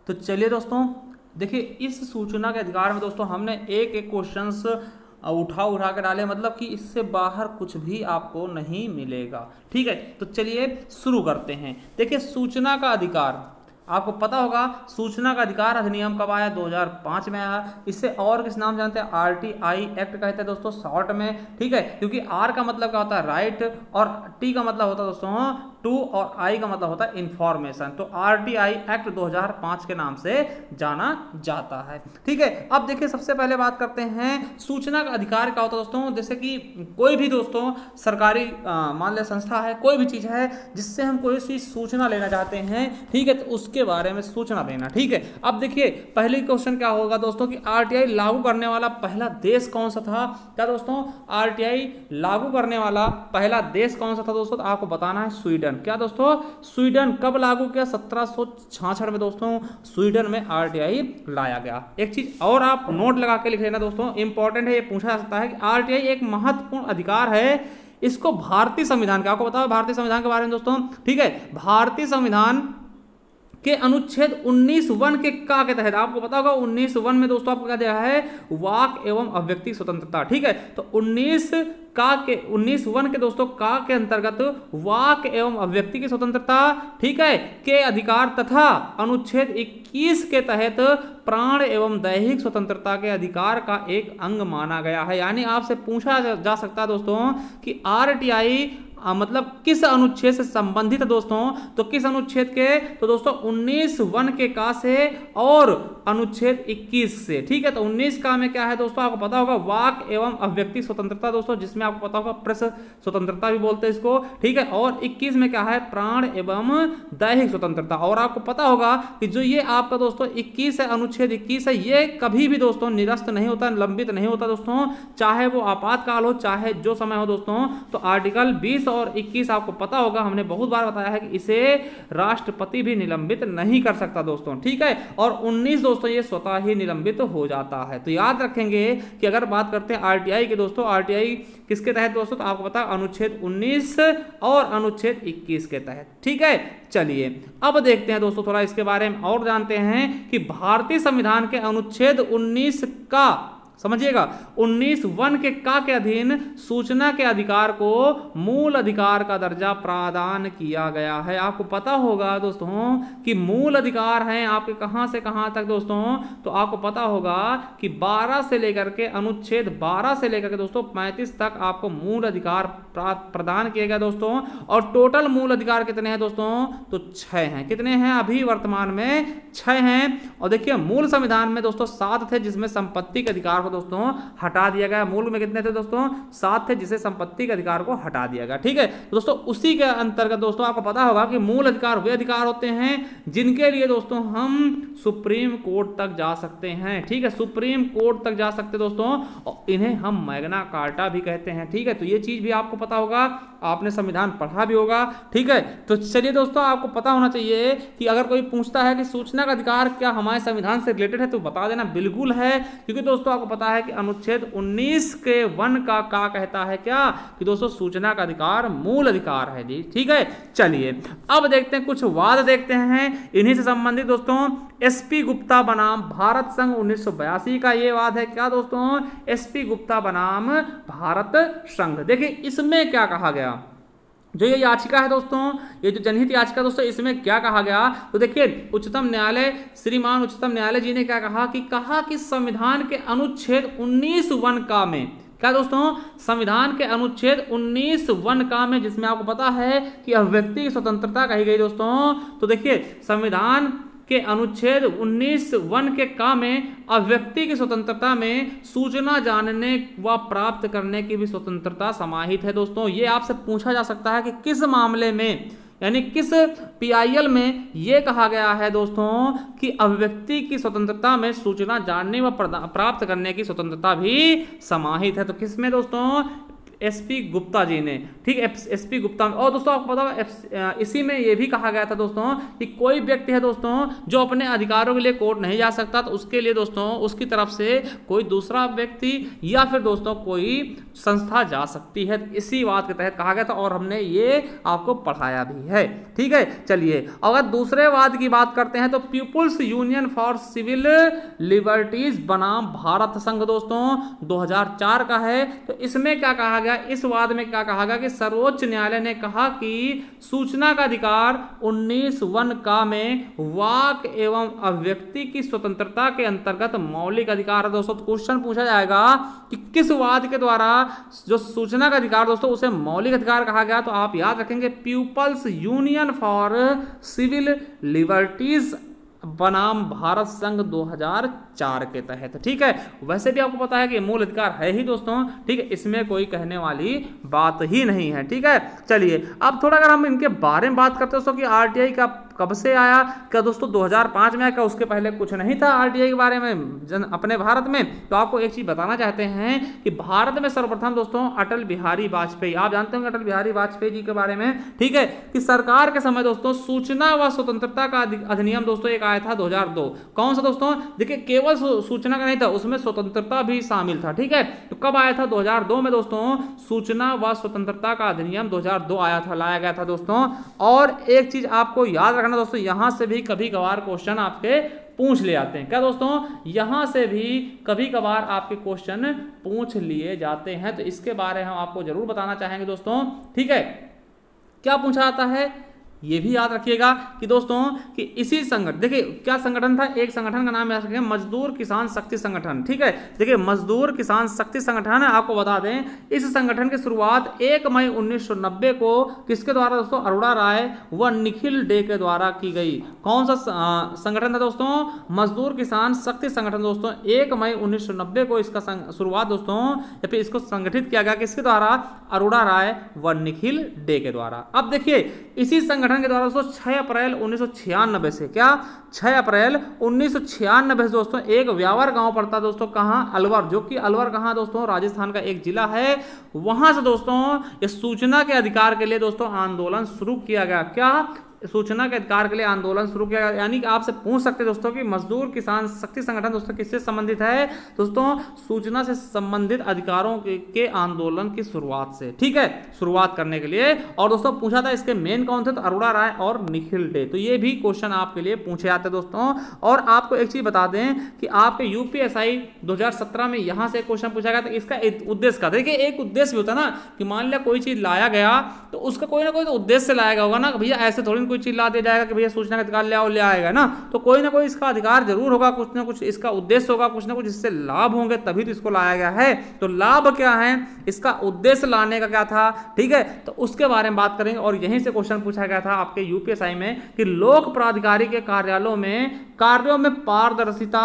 तो चलिए दोस्तों देखिए, इस सूचना के अधिकार में दोस्तों हमने एक एक क्वेश्चंस उठा कर डाले, मतलब कि इससे बाहर कुछ भी आपको नहीं मिलेगा। ठीक है, तो चलिए शुरू करते हैं। देखिए, सूचना का अधिकार, आपको पता होगा सूचना का अधिकार अधिनियम कब आया? 2005 में आया। इसे और किस नाम जानते हैं? RTI एक्ट कहते हैं दोस्तों शॉर्ट में। ठीक है, क्योंकि R का मतलब क्या होता है? राइट, और T का मतलब होता है दोस्तों टू, और I का मतलब होता है इंफॉर्मेशन। तो RTI एक्ट 2005 के नाम से जाना जाता है। ठीक है, अब देखिए सबसे पहले बात करते हैं सूचना का अधिकार क्या होता है दोस्तों। जैसे कि कोई भी दोस्तों सरकारी मान लिया संस्था है, कोई भी चीज है जिससे हम कोई सी सूचना लेना चाहते हैं, ठीक है, तो उसके बारे में सूचना देना। ठीक है, अब देखिए पहले क्वेश्चन क्या होगा दोस्तों कि RTI लागू करने वाला पहला देश कौन सा था? क्या दोस्तों RTI लागू करने वाला पहला देश कौन सा था दोस्तों? तो आपको बताना है स्वीडन। क्या दोस्तों? स्वीडन। कब लागू किया? 1766 में दोस्तों स्वीडन में RTI लाया गया। एक चीज और आप नोट लगा के लिख लेना दोस्तों, इंपॉर्टेंट है, ये पूछा जा सकता है कि RTI एक महत्वपूर्ण अधिकार है। इसको भारतीय संविधान का, आपको बताओ भारतीय संविधान के बारे में दोस्तों। ठीक है, भारतीय संविधान के अनुच्छेद 19(1) के का के तहत, आपको पता होगा 19(1) में दोस्तों आपको क्या दिया है? वाक एवं अभिव्यक्ति स्वतंत्रता। ठीक है, तो 19(1) के दोस्तों का के अंतर्गत वाक एवं अभिव्यक्ति की स्वतंत्रता, ठीक है, के अधिकार तथा अनुच्छेद 21 के तहत प्राण एवं दैहिक स्वतंत्रता के अधिकार का एक अंग माना गया है। यानी आपसे पूछा जा सकता है दोस्तों कि RTI मतलब किस अनुच्छेद से संबंधित है दोस्तों? तो किस अनुच्छेद के? तो दोस्तों 19(1) के का से और अनुच्छेद 21 से। ठीक है, तो 19 का में क्या है दोस्तों? आपको पता होगा वाक एवं अभिव्यक्ति स्वतंत्रता दोस्तों, जिसमें आपको पता होगा प्रेस स्वतंत्रता भी बोलते हैं इसको। ठीक है, और 21 में क्या है? प्राण एवं दैहिक स्वतंत्रता। और आपको पता होगा कि जो ये आपका दोस्तों 21 है, अनुच्छेद 21 है, ये कभी भी दोस्तों निरस्त नहीं होता, लंबित नहीं होता दोस्तों, चाहे वो आपातकाल हो चाहे जो समय हो दोस्तों। तो आर्टिकल 20 और 21 आपको पता होगा, हमने बहुत बार बताया है कि इसे राष्ट्रपति भी निलंबित नहीं कर सकता दोस्तों। ठीक है, और 19 दोस्तों ये स्वतः ही निलंबित हो जाता है। तो याद रखेंगे कि अगर बात करते हैं RTI की दोस्तों, RTI किसके तहत दोस्तों? तो आपको पता है अनुच्छेद 19 और अनुच्छेद 21 के तहत। ठीक है, चलिए अब देखते हैं दोस्तों थोड़ा इसके बारे में और जानते हैं कि भारतीय संविधान के अनुच्छेद 19 का, समझिएगा 19(1) के का के अधीन सूचना के अधिकार को मूल अधिकार का दर्जा प्रदान किया गया है। आपको पता होगा दोस्तों कि मूल अधिकार हैं आपके कहां से कहां तक दोस्तों? तो आपको पता होगा कि 12 से लेकर के अनुच्छेद 12 से लेकर के दोस्तों 35 तक आपको मूल अधिकार प्रदान किए गए दोस्तों। और टोटल मूल अधिकार कितने हैं दोस्तों? तो 6 हैं। कितने हैं अभी वर्तमान में? 6 हैं। और देखिए मूल संविधान में दोस्तों 7 थे, जिसमें संपत्ति के अधिकार को दोस्तों हटा दिया गया। मूल में कितने थे दोस्तों? 7 थे, जिसे संपत्ति के अधिकार को हटा दिया गया। ठीक है, तो दोस्तों उसी के अंतर्गत दोस्तों आपको पता होगा कि मूल अधिकार वे अधिकार होते हैं जिनके लिए दोस्तों हम सुप्रीम कोर्ट तक जा सकते हैं। ठीक है, सुप्रीम कोर्ट तक जा सकते दोस्तों, और इन्हें हम मैग्ना कार्टा भी कहते हैं। ठीक है, तो ये चीज भी आपको पता होगा, आपने संविधान पढ़ा भी होगा। ठीक है, तो चलिए दोस्तों आपको पता होना चाहिए कि अगर कोई पूछता है कि सूचना का अधिकार क्या हमारे संविधान से रिलेटेड है, तो बता देना बिल्कुल है, क्योंकि दोस्तों आपको पता है कि अनुच्छेद 19 के 1 का कहता है क्या? कि दोस्तों सूचना का अधिकार मूल अधिकार है जी। ठीक है, चलिए अब देखते हैं कुछ वाद देखते हैं इन्हीं से संबंधित दोस्तों। SP गुप्ता बनाम भारत संघ 1982 का ये वाद है। क्या दोस्तों? SP गुप्ता बनाम भारत संघ। देखिए इसमें क्या कहा गया, जो ये याचिका है दोस्तों, ये जो जनहित याचिका दोस्तों, इसमें क्या कहा गया? तो देखिए उच्चतम न्यायालय, श्रीमान उच्चतम न्यायालय जी ने क्या कहा कि संविधान के अनुच्छेद 19(1) का में, क्या दोस्तों? संविधान के अनुच्छेद 19(1) का में, जिसमें आपको पता है कि अभिव्यक्ति की स्वतंत्रता कही गई दोस्तों। तो देखिए संविधान के अनुच्छेद 19(1) के का में अभिव्यक्ति की स्वतंत्रता में सूचना जानने व प्राप्त करने की भी स्वतंत्रता समाहित है दोस्तों। ये आपसे पूछा जा सकता है कि किस मामले में, यानी किस PIL में ये कहा गया है दोस्तों कि अभिव्यक्ति की स्वतंत्रता में सूचना जानने व प्राप्त करने की स्वतंत्रता भी समाहित है। तो किसमें दोस्तों? एसपी गुप्ता जी ने, ठीक है, एसपी गुप्ता। और दोस्तों आपको पता होगा इसी में ये भी कहा गया था दोस्तों कि कोई व्यक्ति है दोस्तों जो अपने अधिकारों के लिए कोर्ट नहीं जा सकता, तो उसके लिए दोस्तों उसकी तरफ से कोई दूसरा व्यक्ति या फिर दोस्तों कोई संस्था जा सकती है, इसी बात के तहत कहा गया था और हमने ये आपको पढ़ाया भी है, ठीक है। चलिए अगर दूसरे वाद की बात करते हैं तो people's union for civil liberties बनाम भारत संघ दोस्तों 2004 का है। तो इसमें क्या कहा गया, इस वाद में क्या कहा गया कि सर्वोच्च न्यायालय ने कहा कि सूचना का अधिकार 19(1) का में वाक एवं अभिव्यक्ति की स्वतंत्रता के अंतर्गत मौलिक अधिकार है। दोस्तों क्वेश्चन पूछा जाएगा कि किस वाद के द्वारा जो सूचना का अधिकार दोस्तों उसे मौलिक अधिकार कहा गया, तो आप याद रखेंगे people's union for civil liberties बनाम भारत संघ 2004 के तहत, ठीक है। वैसे भी आपको पता है कि मूल अधिकार है ही दोस्तों, ठीक है, इसमें कोई कहने वाली बात ही नहीं है, ठीक है। चलिए अब थोड़ा अगर हम इनके बारे में बात करते हैं दोस्तों कि आरटीआई का कब से आया, क्या दोस्तों 2005 में आया, क्या उसके पहले कुछ नहीं था आरटीआई के बारे में अपने भारत में। तो आपको एक चीज बताना चाहते हैं कि भारत में सर्वप्रथम दोस्तों अटल बिहारी वाजपेयी, आप जानते होंगे अटल बिहारी वाजपेयी जी के बारे में, ठीक है, कि सरकार के समय दोस्तों सूचना व स्वतंत्रता का अधिनियम दोस्तों एक आया था 2002। कौन सा दोस्तों, देखिए केवल सूचना का नहीं था, उसमें स्वतंत्रता भी शामिल था, ठीक है। तो कब आया था, 2002 में दोस्तों सूचना व स्वतंत्रता का अधिनियम 2002 आया था, लाया गया था दोस्तों। और एक चीज आपको याद रखना दोस्तों, यहां से भी कभी कभार क्वेश्चन आपके पूछ ले आते हैं, क्या दोस्तों, यहां से भी कभी कभार आपके क्वेश्चन पूछ लिए जाते हैं, तो इसके बारे में हम आपको जरूर बताना चाहेंगे दोस्तों, ठीक है। क्या पूछा जाता है ये भी याद रखिएगा कि दोस्तों कि इसी संगठन, देखिए क्या संगठन था, एक संगठन का नाम याद रखिएगा मजदूर किसान शक्ति संगठन, ठीक है। देखिए मजदूर किसान शक्ति संगठन है, आपको बता दें इस संगठन की शुरुआत 1 मई 1990 को किसके द्वारा दोस्तों, अरोड़ा राय व निखिल डे के द्वारा की गई। कौन सा संगठन था दोस्तों, मजदूर किसान शक्ति संगठन दोस्तों 1 मई 1990 को इसका शुरुआत दोस्तों या फिर इसको संगठित किया गया किसके द्वारा, अरोड़ा राय व निखिल डे के द्वारा। अब देखिए इसी संगठन के द्वारा दोस्तों 6 अप्रैल 1996 से, क्या 6 अप्रैल 1996 से दोस्तों एक व्यावर गांव पड़ता दोस्तों, कहां, अलवर, जो कि अलवर कहां दोस्तों, राजस्थान का एक जिला है, वहां से दोस्तों ये सूचना के अधिकार के लिए दोस्तों आंदोलन शुरू किया गया। क्या, सूचना के अधिकार के लिए आंदोलन शुरू किया गया। यानी कि आपसे पूछ सकते हैं दोस्तों कि मजदूर किसान शक्ति संगठन दोस्तों किससे संबंधित है, दोस्तों सूचना से संबंधित अधिकारों के आंदोलन की शुरुआत से, ठीक है, शुरुआत करने के लिए। और दोस्तों पूछा था इसके मेन कौन थे, तो अरोड़ा राय और निखिल डे। तो ये भी क्वेश्चन आपके लिए पूछे जाते हैं दोस्तों। और आपको एक चीज बता दें कि आपके यूपीएसआई 2017 में यहां से क्वेश्चन पूछा गया था, इसका उद्देश्य का, देखिए एक उद्देश्य भी होता है ना कि मान लिया कोई चीज लाया गया तो उसका कोई ना कोई तो उद्देश्य से लाया गया होगा ना, भैया ऐसे थोड़ी कोई चीज ला दिया जाएगा कि भैया सूचना का अधिकार ले आओ, ले आएगा ना, तो कोई ना कोई इसका अधिकार जरूर होगा, कुछ ना कुछ इसका उद्देश्य होगा, कुछ ना कुछ इससे लाभ होंगे, तभी तो इसको लाया गया है। तो लाभ क्या है, इसका उद्देश्य लाने का क्या था, ठीक है, तो उसके बारे में बात करेंगे। और यहीं से क्वेश्चन पूछा गया था आपके यूपीएसआई में कि लोक प्राधिकारी के कार्यों में पारदर्शिता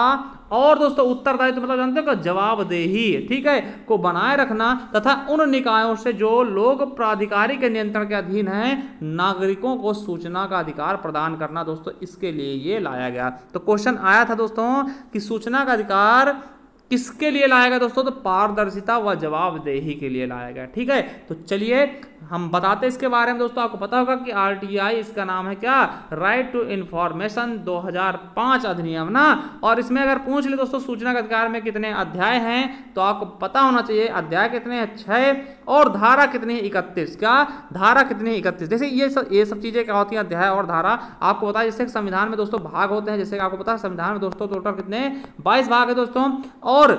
और दोस्तों उत्तरदायित्व, मतलब जानते हो जवाबदेही, ठीक है, को बनाए रखना तथा उन निकायों से जो लोक प्राधिकारी के नियंत्रण के अधीन है नागरिकों को सूचना का अधिकार प्रदान करना दोस्तों, इसके लिए ये लाया गया। तो क्वेश्चन आया था दोस्तों कि सूचना का अधिकार किसके लिए लाया गया दोस्तों, तो पारदर्शिता व जवाबदेही के लिए लाया गया, ठीक है। तो चलिए हम बताते हैं इसके बारे में दोस्तों। आपको पता होगा कि आरटीआई इसका नाम है क्या, राइट टू इंफॉर्मेशन 2005 अधिनियम ना। और इसमें अगर पूछ ले दोस्तों सूचना के अधिकार में कितने अध्याय हैं, तो आपको पता होना चाहिए अध्याय कितने हैं, 6, और धारा कितनी है, 31। क्या धारा कितनी है, 31। जैसे ये सब चीजें क्या होती हैं, अध्याय और धारा आपको पता है। जैसे संविधान में दोस्तों भाग होते हैं, जैसे आपको पता है संविधान में दोस्तों टोटल कितने 22 भाग है दोस्तों। और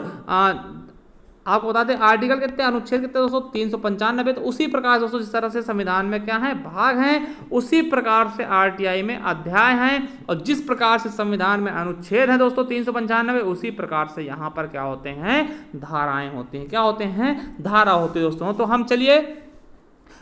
आपको बता दें आर्टिकल कितने, अनुच्छेद कितने दोस्तों 395। तो उसी प्रकार दोस्तों जिस तरह से संविधान में क्या है, भाग हैं, उसी प्रकार से आरटीआई में अध्याय हैं। और जिस प्रकार से संविधान में अनुच्छेद है दोस्तों 395, उसी प्रकार से यहाँ पर क्या होते हैं, धाराएं होती हैं। क्या होते हैं, धारा होते हैं दोस्तों। तो हम चलिए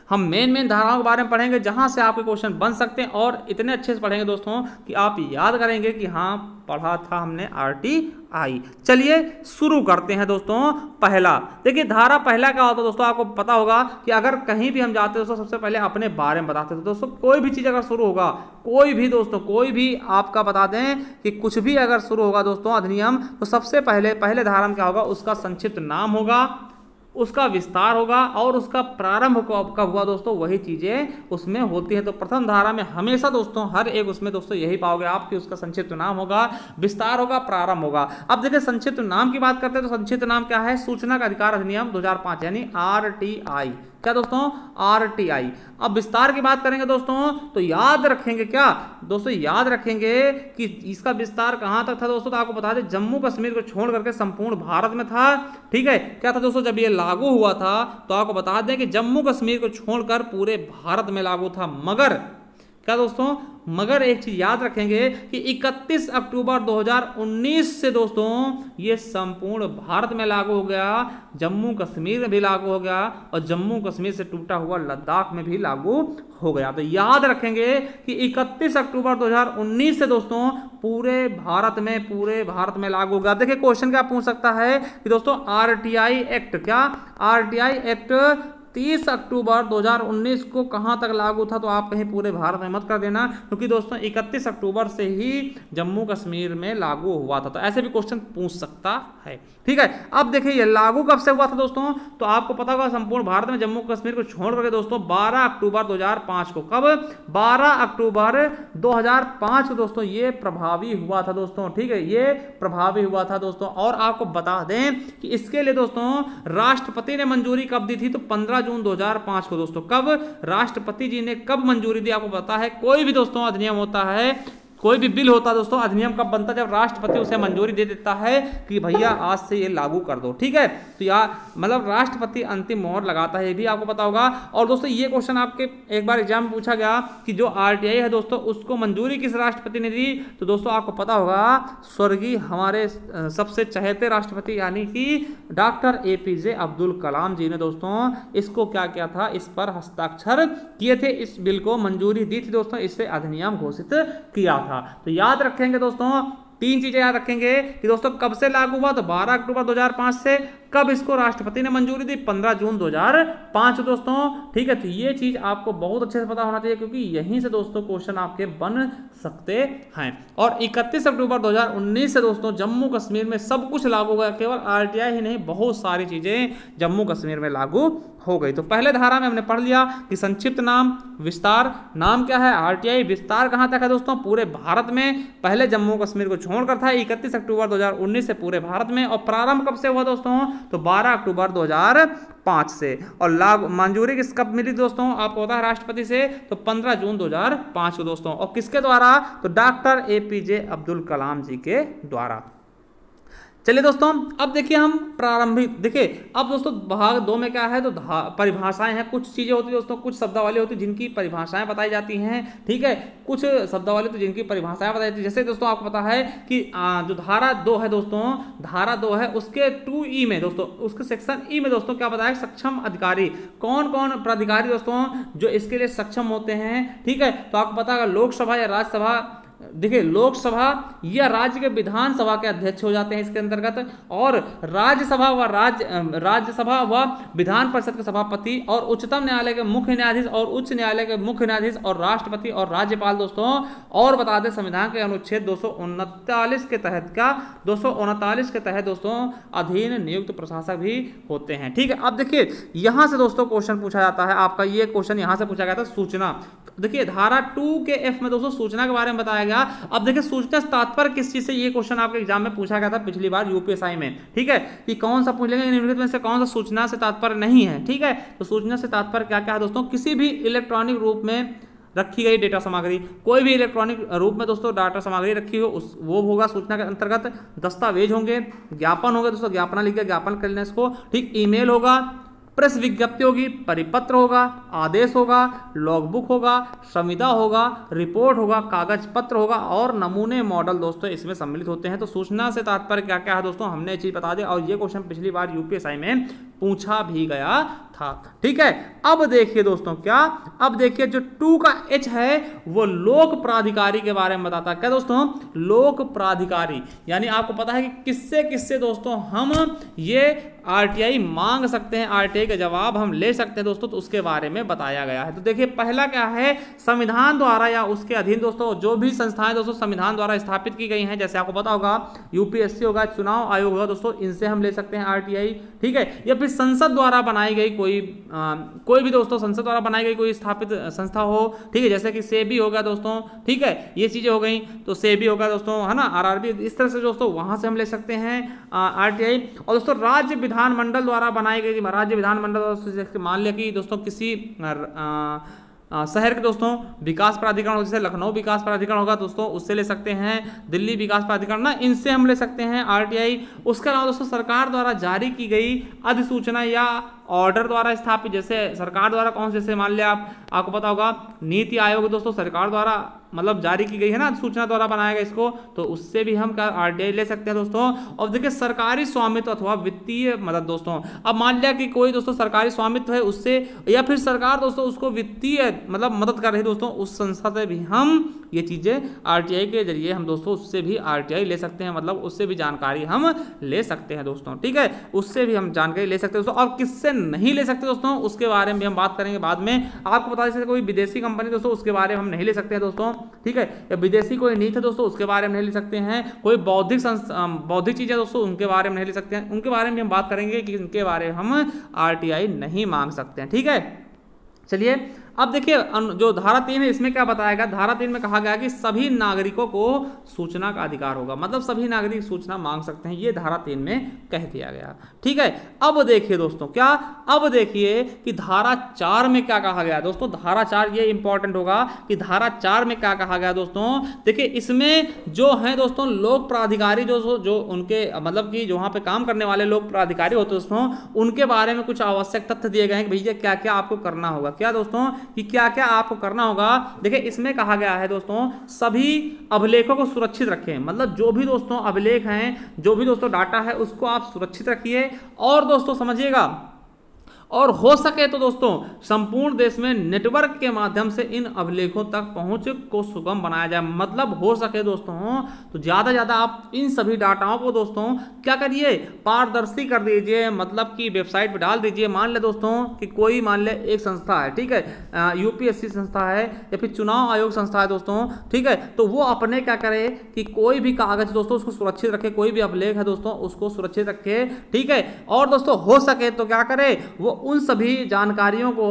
हम मेन धाराओं के बारे में पढ़ेंगे जहां से आपके क्वेश्चन बन सकते हैं, और इतने अच्छे से पढ़ेंगे दोस्तों कि आप याद करेंगे कि हाँ पढ़ा था हमने आरटीआई। चलिए शुरू करते हैं दोस्तों। पहला देखिए धारा पहला क्या होता है दोस्तों, आपको पता होगा कि अगर कहीं भी हम जाते हैं दोस्तों सबसे पहले अपने बारे में बताते थे दोस्तों। कोई भी चीज अगर शुरू होगा, कोई भी दोस्तों, कोई भी आपका बता दें कि कुछ भी अगर शुरू होगा दोस्तों अधिनियम, तो सबसे पहले धारा में क्या होगा, उसका संक्षिप्त नाम होगा, उसका विस्तार होगा और उसका प्रारंभ कब हुआ दोस्तों, वही चीजें उसमें होती हैं। तो प्रथम धारा में हमेशा दोस्तों हर एक उसमें दोस्तों यही पाओगे आप कि उसका संक्षिप्त नाम होगा, विस्तार होगा, प्रारंभ होगा। अब देखिए संक्षिप्त नाम की बात करते हैं तो संक्षिप्त नाम क्या है, सूचना का अधिकार अधिनियम 2005 यानी RTI। क्या दोस्तों, RTI। अब विस्तार की बात करेंगे दोस्तों तो याद रखेंगे क्या दोस्तों, याद रखेंगे कि इसका विस्तार कहां तक था दोस्तों, तो आपको बता दें जम्मू कश्मीर को छोड़ करके संपूर्ण भारत में था। ठीक है, क्या था दोस्तों, जब ये लागू हुआ था तो आपको बता दें कि जम्मू कश्मीर को छोड़कर पूरे भारत में लागू था। मगर क्या दोस्तों, मगर एक चीज याद रखेंगे कि 31 अक्टूबर 2019 से दोस्तों ये संपूर्ण भारत में लागू हो गया, जम्मू कश्मीर में भी लागू हो गया और जम्मू कश्मीर से टूटा हुआ लद्दाख में भी लागू हो गया। तो याद रखेंगे कि 31 अक्टूबर 2019 से दोस्तों पूरे भारत में लागू हो गया। देखिए क्वेश्चन क्या पूछ सकता है कि दोस्तों RTI एक्ट, क्या RTI एक्ट 30 अक्टूबर 2019 को कहां तक लागू था, तो आप कहीं पूरे भारत में मत कर देना क्योंकि दोस्तों 31 अक्टूबर से ही जम्मू कश्मीर में लागू हुआ था। तो ऐसे भी क्वेश्चन पूछ सकता है। ठीक है, अब देखिए ये लागू कब से हुआ था दोस्तों, तो आपको पता होगा संपूर्ण भारत में जम्मू कश्मीर को छोड़ करके दोस्तों 12 अक्टूबर 2005 को, कब 12 अक्टूबर 2005 को दोस्तों ये प्रभावी हुआ था दोस्तों। ठीक है, ये प्रभावी हुआ था दोस्तों। और आपको बता दें कि इसके लिए दोस्तों राष्ट्रपति ने मंजूरी कब दी थी, तो 15 जून 2005 को दोस्तों। कब राष्ट्रपति जी ने कब मंजूरी दी, आपको पता है कोई भी दोस्तों अधिनियम होता है, कोई भी बिल होता है दोस्तों, अधिनियम कब बनता है, जब राष्ट्रपति उसे मंजूरी दे देता है कि भैया आज से ये लागू कर दो। ठीक है, तो यार मतलब राष्ट्रपति अंतिम मोहर लगाता है, ये भी आपको पता होगा। और दोस्तों ये क्वेश्चन आपके एक बार एग्जाम में पूछा गया कि जो RTI है दोस्तों उसको मंजूरी किस राष्ट्रपति ने दी, तो दोस्तों आपको पता होगा स्वर्गीय हमारे सबसे चहेते राष्ट्रपति यानी कि डॉक्टर APJ अब्दुल कलाम जी ने दोस्तों इसको क्या किया था, इस पर हस्ताक्षर किए थे, इस बिल को मंजूरी दी थी दोस्तों, इससे अधिनियम घोषित किया था। तो याद रखेंगे दोस्तों, तीन चीजें याद रखेंगे कि दोस्तों कब से लागू हुआ, तो 12 अक्टूबर 2005 से, कब इसको राष्ट्रपति ने मंजूरी दी, 15 जून 2005 दोस्तों। ठीक है, तो ये चीज आपको बहुत अच्छे से पता होना चाहिए क्योंकि यहीं से दोस्तों क्वेश्चन आपके बन सकते हैं। और 31 अक्टूबर 2019 से दोस्तों जम्मू कश्मीर में सब कुछ लागू हो गया, केवल RTI ही नहीं बहुत सारी चीजें जम्मू कश्मीर में लागू हो गई। तो पहले धारा में हमने पढ़ लिया कि संक्षिप्त नाम, विस्तार, नाम क्या है RTI, विस्तार कहां तक है दोस्तों, पूरे भारत में, पहले जम्मू कश्मीर को छोड़कर था 31 अक्टूबर 2019 से पूरे भारत में। और प्रारंभ कब से हुआ दोस्तों, तो 12 अक्टूबर 2005 से। और लागू मंजूरी किस कब मिली दोस्तों, आपको पता है राष्ट्रपति से, तो 15 जून 2005 को दोस्तों। और किसके द्वारा, तो डॉक्टर APJ अब्दुल कलाम जी के द्वारा। चलिए दोस्तों अब देखिए हम प्रारंभिक, देखिए अब दोस्तों भाग 2 में क्या है, तो परिभाषाएं हैं, कुछ चीजें होती है दोस्तों, कुछ शब्दावली होती है जिनकी परिभाषाएं बताई जाती हैं। ठीक है, कुछ शब्दावली होती है जिनकी परिभाषाएं बताई जाती है। जैसे दोस्तों आपको पता है कि जो धारा 2 है दोस्तों, धारा 2 है उसके 2E में दोस्तों, उसके सेक्शन E में दोस्तों क्या बताया, सक्षम अधिकारी, कौन कौन प्राधिकारी दोस्तों जो इसके लिए सक्षम होते हैं। ठीक है, तो आपको पता है लोकसभा या राज्यसभा, देखिए लोकसभा या राज्य के विधानसभा के अध्यक्ष हो जाते हैं इसके अंतर्गत, और राज्यसभा व विधान परिषद के सभापति, और उच्चतम न्यायालय के मुख्य न्यायाधीश और उच्च न्यायालय के मुख्य न्यायाधीश, और राष्ट्रपति और राज्यपाल दोस्तों। और बता दें संविधान के अनुच्छेद 239 के तहत, क्या 239 के तहत दोस्तों अधीन नियुक्त प्रशासक भी होते हैं। ठीक है, अब देखिए यहां से दोस्तों क्वेश्चन पूछा जाता है, आपका ये क्वेश्चन यहां से पूछा गया था, सूचना। देखिए धारा 2 के F में दोस्तों सूचना के बारे में बताया गया। अब देखिए सूचना से तात्पर्य किस चीज से, ये क्वेश्चन आपके एग्जाम में पूछा गया था पिछली बार UPSI में। ठीक है, कि कौन सा पूछ लेंगे, निम्नलिखित में से कौन सा सूचना से तात्पर्य नहीं है। ठीक है, तो सूचना से तात्पर्य क्या क्या है दोस्तों, किसी भी इलेक्ट्रॉनिक रूप में रखी गई डेटा सामग्री, कोई भी इलेक्ट्रॉनिक रूप में दोस्तों डाटा सामग्री रखी हो उस वो होगा सूचना के अंतर्गत। दस्तावेज होंगे, ज्ञापन होगा दोस्तों, ज्ञापना लिख के ज्ञापन कर लेने इसको। ठीक, ईमेल होगा, प्रेस विज्ञप्ति होगी, परिपत्र होगा, आदेश होगा, लॉगबुक होगा, संविदा होगा, रिपोर्ट होगा, कागज पत्र होगा, और नमूने मॉडल दोस्तों इसमें सम्मिलित होते हैं। तो सूचना से तात्पर्य क्या क्या है दोस्तों, हमने ये चीज बता दी, और ये क्वेश्चन पिछली बार UPSI में पूछा भी गया था। ठीक है, अब देखिए दोस्तों क्या, अब देखिए जो 2 का H है वो लोक प्राधिकारी के बारे में बताता है। क्या दोस्तों, लोक प्राधिकारी, यानी आपको पता है कि किससे किससे दोस्तों हम ये RTI मांग सकते हैं, RTI का जवाब हम ले सकते हैं दोस्तों, तो उसके बारे में बताया गया है। तो देखिए पहला क्या है, संविधान द्वारा या उसके अधीन दोस्तों जो भी संस्थाएं दोस्तों संविधान द्वारा स्थापित की गई हैं, जैसे आपको पता होगा UPSC होगा, चुनाव आयोग होगा दोस्तों, इनसे हम ले सकते हैं RTI। ठीक है, या फिर संसद द्वारा बनाई गई कोई भी दोस्तों संसद द्वारा बनाई गई कोई स्थापित संस्था हो, ठीक है, जैसे कि सेबी हो गया दोस्तों, ठीक है, ये चीजें हो गई, तो सेबी होगा दोस्तों, है ना, आरआरबी, इस तरह से दोस्तों वहां से हम ले सकते हैं आरटीआई। और दोस्तों राज्य विधानमंडल द्वारा बनाई गई, राज्य विधानमंडल मान लिया कि दोस्तों किसी शहर के दोस्तों विकास प्राधिकरण, जैसे लखनऊ विकास प्राधिकरण होगा दोस्तों, उससे ले सकते हैं, दिल्ली विकास प्राधिकरण ना, इनसे हम ले सकते हैं आरटीआई। उसके अलावा दोस्तों सरकार द्वारा जारी की गई अधिसूचना या ऑर्डर द्वारा स्थापित, जैसे सरकार द्वारा कौन से, जैसे मान लिया आपको पता होगा नीति आयोग दोस्तों सरकार द्वारा मतलब जारी की गई है ना, सूचना द्वारा बनाया गया इसको, तो उससे भी हम आरटीआई ले सकते हैं दोस्तों। और देखिए सरकारी स्वामित्व अथवा वित्तीय मदद दोस्तों, अब मान लिया कि कोई दोस्तों सरकारी स्वामित्व है उससे, या फिर सरकार दोस्तों उसको वित्तीय मतलब मदद कर रही है दोस्तों, उस संस्था से भी हम ये चीजें आरटीआई के जरिए हम दोस्तों उससे भी आरटीआई ले सकते हैं, मतलब उससे भी जानकारी हम ले सकते हैं दोस्तों, ठीक है, उससे भी हम जानकारी ले सकते हैं दोस्तों। और किससे नहीं ले सकते दोस्तों उसके बारे में भी हम बात करेंगे बाद में। आपको बता दें कोई विदेशी कंपनी दोस्तों उसके बारे में हम नहीं ले सकते हैं दोस्तों, ठीक है, या विदेशी कोई नीति है दोस्तों उसके बारे में नहीं ले सकते हैं, कोई बौद्धिक चीजें दोस्तों उनके बारे में नहीं ले सकते हैं, उनके बारे में हम बात करेंगे कि उनके बारे में हम आरटीआई नहीं मांग सकते हैं, ठीक है। चलिए अब देखिए जो धारा 3 है इसमें क्या बताया गया, धारा 3 में कहा गया कि सभी नागरिकों को सूचना का अधिकार होगा, मतलब सभी नागरिक सूचना मांग सकते हैं, ये धारा 3 में कह दिया गया, ठीक है। अब देखिए दोस्तों क्या, अब देखिए कि धारा 4 में क्या कहा गया दोस्तों, धारा 4 ये इंपॉर्टेंट होगा कि धारा 4 में क्या कहा गया दोस्तों। देखिए इसमें जो है दोस्तों लोक प्राधिकारी जो उनके मतलब कि जो वहां पे काम करने वाले लोक प्राधिकारी होते हैं दोस्तों, उनके बारे में कुछ आवश्यक तथ्य दिए गए हैं कि भैया क्या क्या आपको करना होगा, क्या दोस्तों कि क्या क्या आपको करना होगा। देखिए इसमें कहा गया है दोस्तों सभी अभिलेखों को सुरक्षित रखें, मतलब जो भी दोस्तों अभिलेख हैं, जो भी दोस्तों डाटा है उसको आप सुरक्षित रखिए। और दोस्तों समझिएगा, और हो सके तो दोस्तों संपूर्ण देश में नेटवर्क के माध्यम से इन अभिलेखों तक पहुंच को सुगम बनाया जाए, मतलब हो सके दोस्तों तो ज्यादा ज्यादा आप इन सभी डाटाओं को दोस्तों क्या करिए, पारदर्शी कर दीजिए, मतलब कि वेबसाइट पर डाल दीजिए। मान ले दोस्तों कि कोई मान ले एक संस्था है, ठीक है, यूपीएससी संस्था है या फिर चुनाव आयोग संस्था है दोस्तों, ठीक है, तो वो अपने क्या करे कि कोई भी कागज दोस्तों उसको सुरक्षित रखे, कोई भी अभिलेख है दोस्तों उसको सुरक्षित रखे, ठीक है। और दोस्तों हो सके तो क्या करे, वो उन सभी जानकारियों को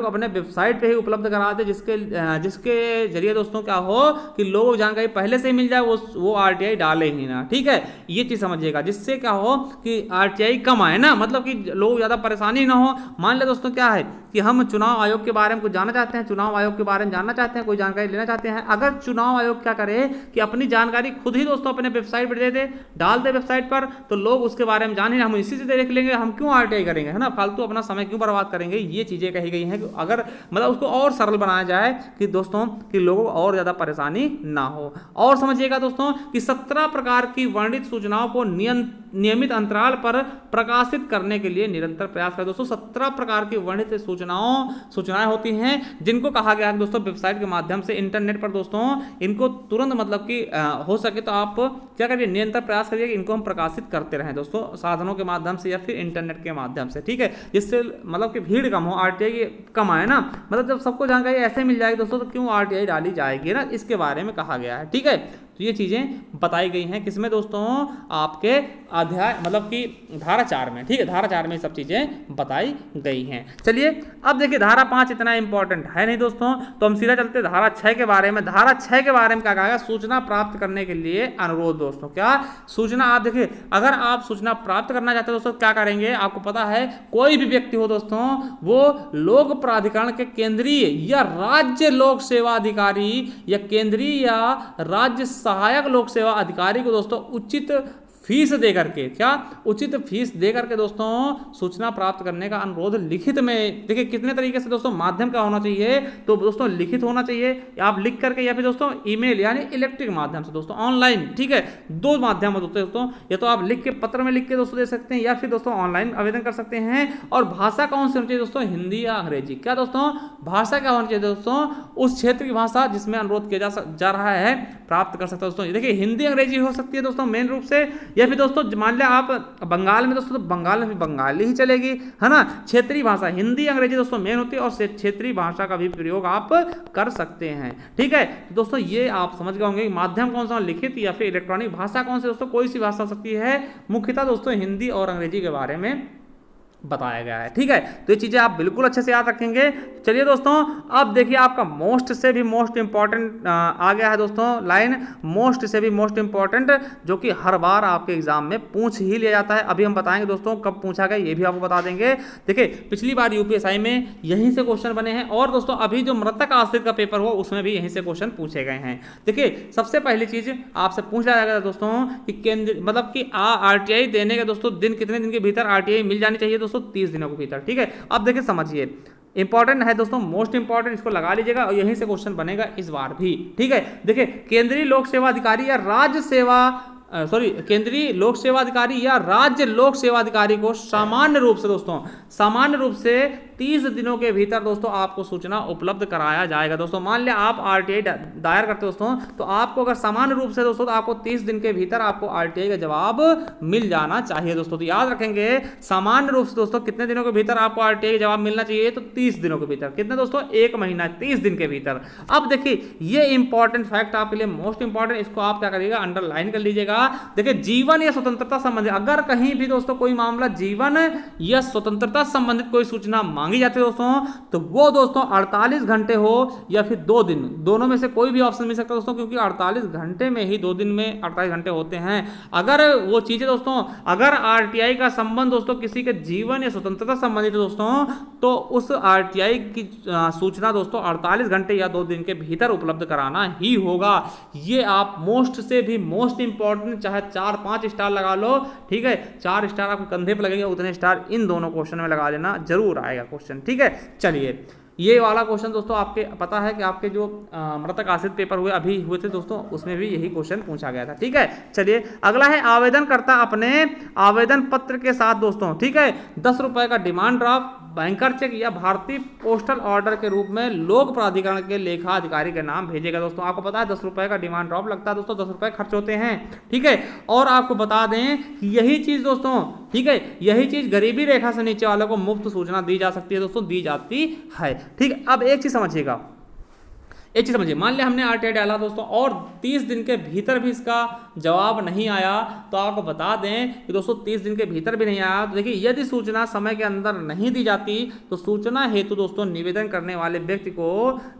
अपने वेबसाइट पे ही उपलब्ध करा दे, जिसके जरिए दोस्तों क्या हो कि लोगों को जानकारी पहले से ही मिल जाए, वो आरटीआई डाले ही ना, ठीक है, ये चीज समझिएगा, जिससे क्या हो कि आरटीआई कम आए ना, मतलब कि लोग ज्यादा परेशानी ना हो। मान ले दोस्तों क्या है कि हम चुनाव आयोग के बारे में कुछ जानना चाहते हैं, चुनाव आयोग के बारे में जानना चाहते हैं, कोई जानकारी लेना चाहते हैं, अगर चुनाव आयोग क्या करे कि अपनी जानकारी खुद ही दोस्तों अपने वेबसाइट पर दे दे, डाल दे वेबसाइट पर, तो लोग उसके बारे में जान ही ना, हम इसी से देख लेंगे, हम क्यों आरटीआई करेंगे, है ना, फालतू अपना समय क्यों बर्बाद करेंगे। ये चीजें कही गई हैं कि अगर मतलब उसको और सरल बनाया जाए कि दोस्तों कि लोगों को और ज्यादा परेशानी ना हो। और समझिएगा दोस्तों कि 17 प्रकार की वर्णित सूचनाओं को नियमित अंतराल पर प्रकाशित करने के लिए निरंतर प्रयास करें। दोस्तों 17 प्रकार की वर्णित सूचनाएं होती हैं जिनको कहा गया है दोस्तों वेबसाइट के माध्यम से, इंटरनेट पर दोस्तों इनको तुरंत मतलब कि हो सके तो आप क्या करिए, निरंतर प्रयास करिए कि इनको हम प्रकाशित करते रहें दोस्तों, साधनों के माध्यम से या फिर इंटरनेट के माध्यम से, ठीक है, जिससे मतलब कि भीड़ कम हो, आरटीआई कम आए ना, मतलब जब सबको जानकारी ऐसे मिल जाएगी दोस्तों तो क्यों आरटीआई डाली जाएगी ना, इसके बारे में कहा गया है, ठीक है। तो ये चीजें बताई गई हैं किसमें दोस्तों, आपके अध्याय मतलब कि धारा 4 में, ठीक है, धारा 4 में सब चीजें बताई गई हैं। चलिए अब देखिए धारा 5 इतना इंपॉर्टेंट है नहीं दोस्तों, तो हम सीधा चलते धारा 6 के बारे में। धारा 6 के बारे में क्या कहा गया, सूचना प्राप्त करने के लिए अनुरोध दोस्तों, क्या सूचना, आप देखिए अगर आप सूचना प्राप्त करना चाहते हो दोस्तों क्या करेंगे, आपको पता है कोई भी व्यक्ति हो दोस्तों वो लोक प्राधिकरण के केंद्रीय या राज्य लोक सेवा अधिकारी या केंद्रीय या राज्य सहायक लोक सेवा अधिकारी को दोस्तों उचित फीस दे करके, क्या उचित फीस दे करके दोस्तों सूचना प्राप्त करने का अनुरोध लिखित में, देखिए कितने तरीके से दोस्तों माध्यम का होना चाहिए, तो दोस्तों लिखित होना चाहिए, आप लिख करके या फिर दोस्तों ईमेल यानी इलेक्ट्रिक माध्यम से दोस्तों ऑनलाइन, ठीक है, दो माध्यम होते हैं दोस्तों, या तो आप लिख के पत्र में लिख के दोस्तों दे सकते हैं या फिर दोस्तों ऑनलाइन आवेदन कर सकते हैं। और भाषा कौन सी होनी चाहिए दोस्तों, हिंदी या अंग्रेजी, क्या दोस्तों भाषा क्या होनी चाहिए दोस्तों, उस क्षेत्र की भाषा जिसमें अनुरोध किया जा रहा है प्राप्त कर सकते हैं दोस्तों। देखिए हिंदी अंग्रेजी हो सकती है दोस्तों मेन रूप से, या फिर दोस्तों मान लिया आप बंगाल में दोस्तों तो बंगाल में बंगाली ही चलेगी, है ना, क्षेत्रीय भाषा हिंदी अंग्रेजी दोस्तों मेन होती है और क्षेत्रीय भाषा का भी प्रयोग आप कर सकते हैं, ठीक है। तो दोस्तों ये आप समझ गए होंगे माध्यम कौन सा, लिखित या फिर इलेक्ट्रॉनिक। भाषा कौन सी दोस्तों, कोई सी भाषा हो सकती है, मुख्यतः दोस्तों हिंदी और अंग्रेजी के बारे में बताया गया है। ठीक है, तो ये चीजें आप बिल्कुल अच्छे से याद रखेंगे। चलिए दोस्तों, अब देखिए आपका मोस्ट से भी मोस्ट इंपॉर्टेंट आ गया है दोस्तों लाइन, मोस्ट से भी मोस्ट इंपॉर्टेंट, जो कि हर बार आपके एग्जाम में पूछ ही लिया जाता है। अभी हम बताएंगे दोस्तों कब पूछा गया, ये भी आपको बता देंगे। देखिए पिछली बार यूपीएसआई में यहीं से क्वेश्चन बने हैं, और दोस्तों अभी जो मृतक आश्रित का पेपर हुआ उसमें भी यहीं से क्वेश्चन पूछे गए हैं। देखिए सबसे पहली चीज आपसे पूछ लिया जाएगा दोस्तों कि केंद्र मतलब कि आरटीआई देने के दोस्तों दिन कितने दिन के भीतर आरटीआई मिल जानी चाहिए दोस्तों, 30 दिनों के भीतर। ठीक है, अब देखिए समझिए, इंपॉर्टेंट है दोस्तों, मोस्ट इंपॉर्टेंट, इसको लगा लीजिएगा और यहीं से क्वेश्चन बनेगा इस बार भी। ठीक है, देखिए केंद्रीय लोक सेवा अधिकारी या राज्य सेवा केंद्रीय लोक सेवा अधिकारी या राज्य लोक सेवा अधिकारी को सामान्य रूप से दोस्तों, सामान्य रूप से 30 दिनों के भीतर दोस्तों आपको सूचना उपलब्ध कराया जाएगा। दोस्तों मान लिया आप आरटीआई दायर करते हो दोस्तों, तो आपको अगर सामान्य रूप से दोस्तों, तो आपको 30 दिन के भीतर आपको आरटीआई का जवाब मिल जाना चाहिए दोस्तों। तो याद रखेंगे सामान्य रूप से दोस्तों कितने दिनों के भीतर आपको आरटीआई का जवाब मिलना चाहिए, तो 30 दिनों के भीतर। कितने दोस्तों, 1 महीना, 30 दिन के भीतर। अब देखिए ये इंपॉर्टेंट फैक्ट आपके लिए मोस्ट इंपॉर्टेंट, इसको आप क्या करिएगा, अंडरलाइन कर लीजिएगा। देखिए जीवन या स्वतंत्रता संबंधित अगर कहीं भी दोस्तों कोई मामला जीवन या स्वतंत्रता संबंधित कोई सूचना मांगी जाती है दोस्तों, तो वो दोस्तों 48 घंटे हो या फिर 2 दिन, दोनों में से कोई भी ऑप्शन मिल सकता है दोस्तों, क्योंकि 48 घंटे में ही 2 दिन में 48 घंटे होते हैं। अगर वो चीजें दोस्तों, अगर आरटीआई का संबंध दोस्तों किसी के जीवन या स्वतंत्रता संबंधित दोस्तों, तो उस आरटीआई की सूचना दोस्तों 48 घंटे या 2 दिन के भीतर उपलब्ध कराना ही होगा। ये आप मोस्ट से भी मोस्ट इंपॉर्टेंट, चाहे 4-5 स्टार लगा लो। ठीक है, 4 स्टार आपके कंधे पर लगेंगे, उतने स्टार इन दोनों क्वेश्चन में लगा देना, जरूर आएगा क्वेश्चन। ठीक है, चलिए ये वाला क्वेश्चन दोस्तों आपके पता है कि आपके जो मृतक आश्रित पेपर अभी हुए थे दोस्तों, उसमें भी यही क्वेश्चन पूछा गया था। ठीक है, चलिए अगला है आवेदनकर्ता अपने आवेदन पत्र के साथ दोस्तों, ठीक है, 10 रुपए का डिमांड ड्राफ्ट, बैंकर चेक या भारतीय पोस्टल ऑर्डर के रूप में लोक प्राधिकरण के लेखा अधिकारी के नाम भेजेगा दोस्तों। आपको पता है 10 रुपए का डिमांड ड्राफ्ट लगता है दोस्तों, 10 रुपए खर्च होते हैं। ठीक है, और आपको बता दें कि यही चीज दोस्तों, ठीक है, यही चीज गरीबी रेखा से नीचे वालों को मुफ्त सूचना दी जा सकती है दोस्तों, दी जाती है। ठीक है, अब एक चीज समझिएगा, एक चीज समझिए, मान लिया हमने आरटीआई डाला दोस्तों और 30 दिन के भीतर भी इसका जवाब नहीं आया, तो आपको बता दें कि दोस्तों 30 दिन के भीतर भी नहीं आया, तो देखिए यदि सूचना समय के अंदर नहीं दी जाती तो सूचना हेतु दोस्तों निवेदन करने वाले व्यक्ति को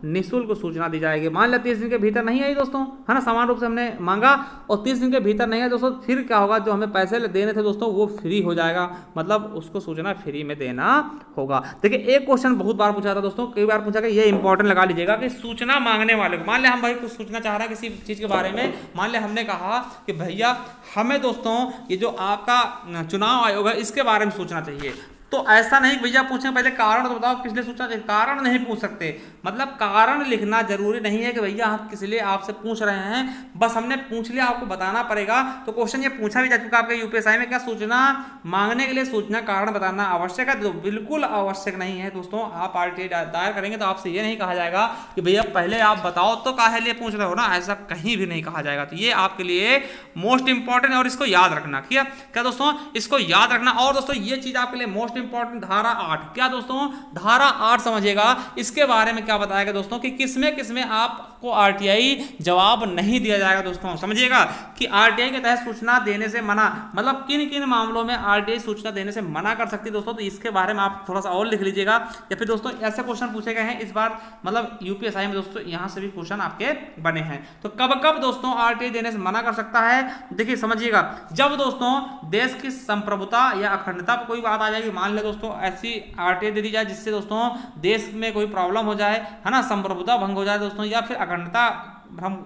निःशुल्क सूचना दी जाएगी। मान लिया 30 दिन के भीतर नहीं आई दोस्तों, है ना, समान रूप से हमने मांगा और 30 दिन के भीतर नहीं आया दोस्तों, फिर क्या होगा, जो हमें पैसे देने थे दोस्तों वो फ्री हो जाएगा, मतलब उसको सूचना फ्री में देना होगा। देखिए एक क्वेश्चन बहुत बार पूछा था दोस्तों, कई बार पूछा गया, ये इंपॉर्टेंट लगा लीजिएगा कि सूचना मांगने वाले को, मान लिया हम भाई कुछ सूचना चाह रहा है किसी चीज के बारे में, मान लिया हमने कहा कि भैया हमें दोस्तों ये जो आपका चुनाव आयोग है इसके बारे में सोचना चाहिए, तो ऐसा नहीं भैया पूछें पहले कारण तो बताओ किस लिए सोचना चाहिए, कारण नहीं पूछ सकते, मतलब कारण लिखना जरूरी नहीं है कि भैया हम किस लिए आपसे पूछ रहे हैं, बस हमने पूछ लिया आपको बताना पड़ेगा। तो क्वेश्चन ये पूछा भी जा चुका आपके यूपीएसआई में, क्या सूचना मांगने के लिए सूचना कारण बताना आवश्यक है, तो बिल्कुल आवश्यक नहीं है दोस्तों। आप आरटीआई दायर करेंगे तो आपसे ये नहीं कहा जाएगा कि भैया पहले आप बताओ तो काहे लिए पूछ रहे हो ना, ऐसा कहीं भी नहीं कहा जाएगा। तो ये आपके लिए मोस्ट इंपॉर्टेंट, और इसको याद रखना, ठीक है क्या दोस्तों, इसको याद रखना। और दोस्तों ये चीज आपके लिए मोस्ट इंपॉर्टेंट, धारा 8, क्या दोस्तों, धारा 8 समझिएगा, इसके बारे में क्या बताएगा दोस्तों कि किसमें किसमें आपको आरटीआई जवाब नहीं दिया जाएगा दोस्तों। समझिएगा कि आरटीआई के तहत सूचना देने से मना, मतलब किन किन मामलों में आरटीआई सूचना देने से मना कर सकती है दोस्तों, तो इसके बारे में आप थोड़ा सा और लिख लीजिएगा। या फिर दोस्तों ऐसे क्वेश्चन पूछे गए हैं इस बार, मतलब यूपीएसआई में दोस्तों यहां से भी क्वेश्चन आपके बने हैं। तो कब कब दोस्तों आरटीआई देने से मना कर सकता है, देखिए समझिएगा, जब दोस्तों देश की संप्रभुता या अखंडता पर कोई बात आ जाएगी, मान ले दोस्तों ऐसी आरटीआई दे दी जाए जिससे दोस्तों देश में कोई प्रॉब्लम हो जाए, है ना, संप्रभुता भंग हो जाए दोस्तों, या फिर अखंडता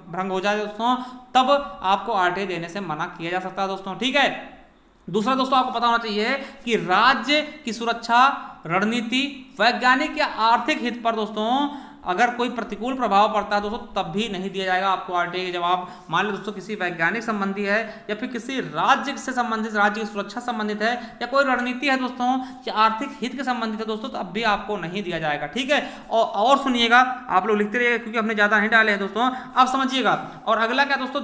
भंग हो जाए दोस्तों, तब आपको आरटीआई देने से मना किया जा सकता है दोस्तों। ठीक है, दूसरा दोस्तों आपको पता होना चाहिए कि राज्य की सुरक्षा रणनीति, वैज्ञानिक या आर्थिक हित पर दोस्तों अगर कोई प्रतिकूल प्रभाव पड़ता है दोस्तों तब भी नहीं दिया जाएगा आपको आरटीआई के जवाब। मान लो दोस्तों किसी वैज्ञानिक संबंधी है या फिर किसी राज्य से संबंधित, राज्य की सुरक्षा संबंधित है, या कोई रणनीति है दोस्तों या आर्थिक हित के संबंधित है दोस्तों, तो अब भी आपको नहीं दिया जाएगा। ठीक है, और सुनिएगा, आप लोग लिखते रहिएगा क्योंकि हमने ज्यादा नहीं डाले हैं दोस्तों। अब समझिएगा, और अगला क्या दोस्तों,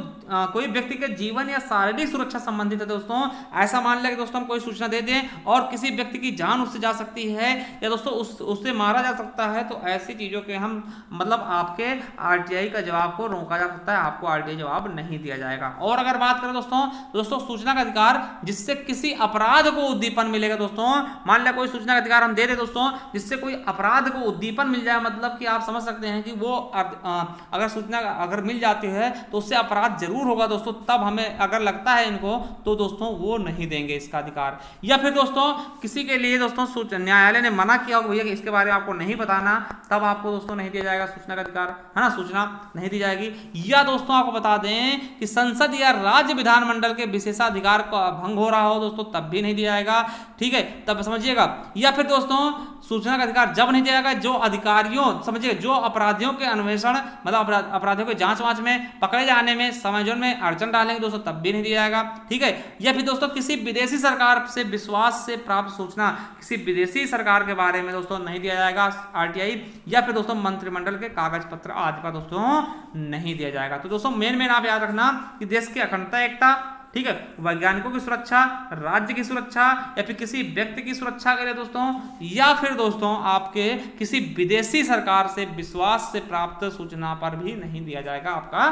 कोई व्यक्ति के जीवन या शारीरिक सुरक्षा संबंधित है दोस्तों, ऐसा मान लिया कि दोस्तों हम कोई सूचना दे दें और किसी व्यक्ति की जान उससे जा सकती है या दोस्तों उससे मारा जा सकता है, तो ऐसी चीजों के हम मतलब आपके आरटीआई का जवाब को रोका जा सकता है, आपको आरटीआई जवाब नहीं दिया जाएगा। और अगर बात करें दोस्तों सूचना का अधिकार जिससे किसी अपराध को उद्दीपन मिलेगा दोस्तों, मान लिया कोई सूचना का अधिकार हम दे दे दोस्तों जिससे कोई अपराध को उद्दीपन मिल जाए, मतलब कि आप समझ सकते हैं कि वो अगर सूचना अगर मिल जाती है तो उससे अपराध जरूर होगा दोस्तों, तब हमें अगर लगता है इनको तो दोस्तों वो नहीं देंगे इसका अधिकार। या फिर दोस्तों किसी के लिए दोस्तों न्यायालय ने मना किया हो भैया कि इसके बारे में आपको नहीं बताना, तब आपको दोस्तों नहीं दिया जाएगा सूचना का अधिकार, है ना, सूचना नहीं दी जाएगी। या दोस्तों आपको बता दें कि संसद या राज्य विधानमंडल के विशेषाधिकार का भंग हो रहा हो दोस्तों, तब भी नहीं दिया जाएगा, ठीक है, तब समझिएगा। या फिर दोस्तों सूचना का अधिकार जब नहीं दिया जाएगा जो अधिकारियों, समझिए, जो अपराधियों के अन्वेषण मतलब अपराधियों के जांच वांच में पकड़े जाने में समायोजन में अड़चन डालेंगे दोस्तों, तब भी नहीं दिया जाएगा, ठीक है। या फिर दोस्तों किसी विदेशी सरकार से विश्वास से प्राप्त सूचना, किसी विदेशी सरकार के बारे में दोस्तों नहीं दिया जाएगा आरटीआई। या फिर दोस्तों मंत्रिमंडल के कागज पत्र आदि का दोस्तों नहीं दिया जाएगा। तो दोस्तों मेन आप याद रखना कि देश की अखंडता, एकता, ठीक है, वैज्ञानिकों की सुरक्षा, राज्य की सुरक्षा, या फिर किसी व्यक्ति की सुरक्षा के लिए दोस्तों, या फिर दोस्तों आपके किसी विदेशी सरकार से विश्वास से प्राप्त सूचना पर भी नहीं दिया जाएगा आपका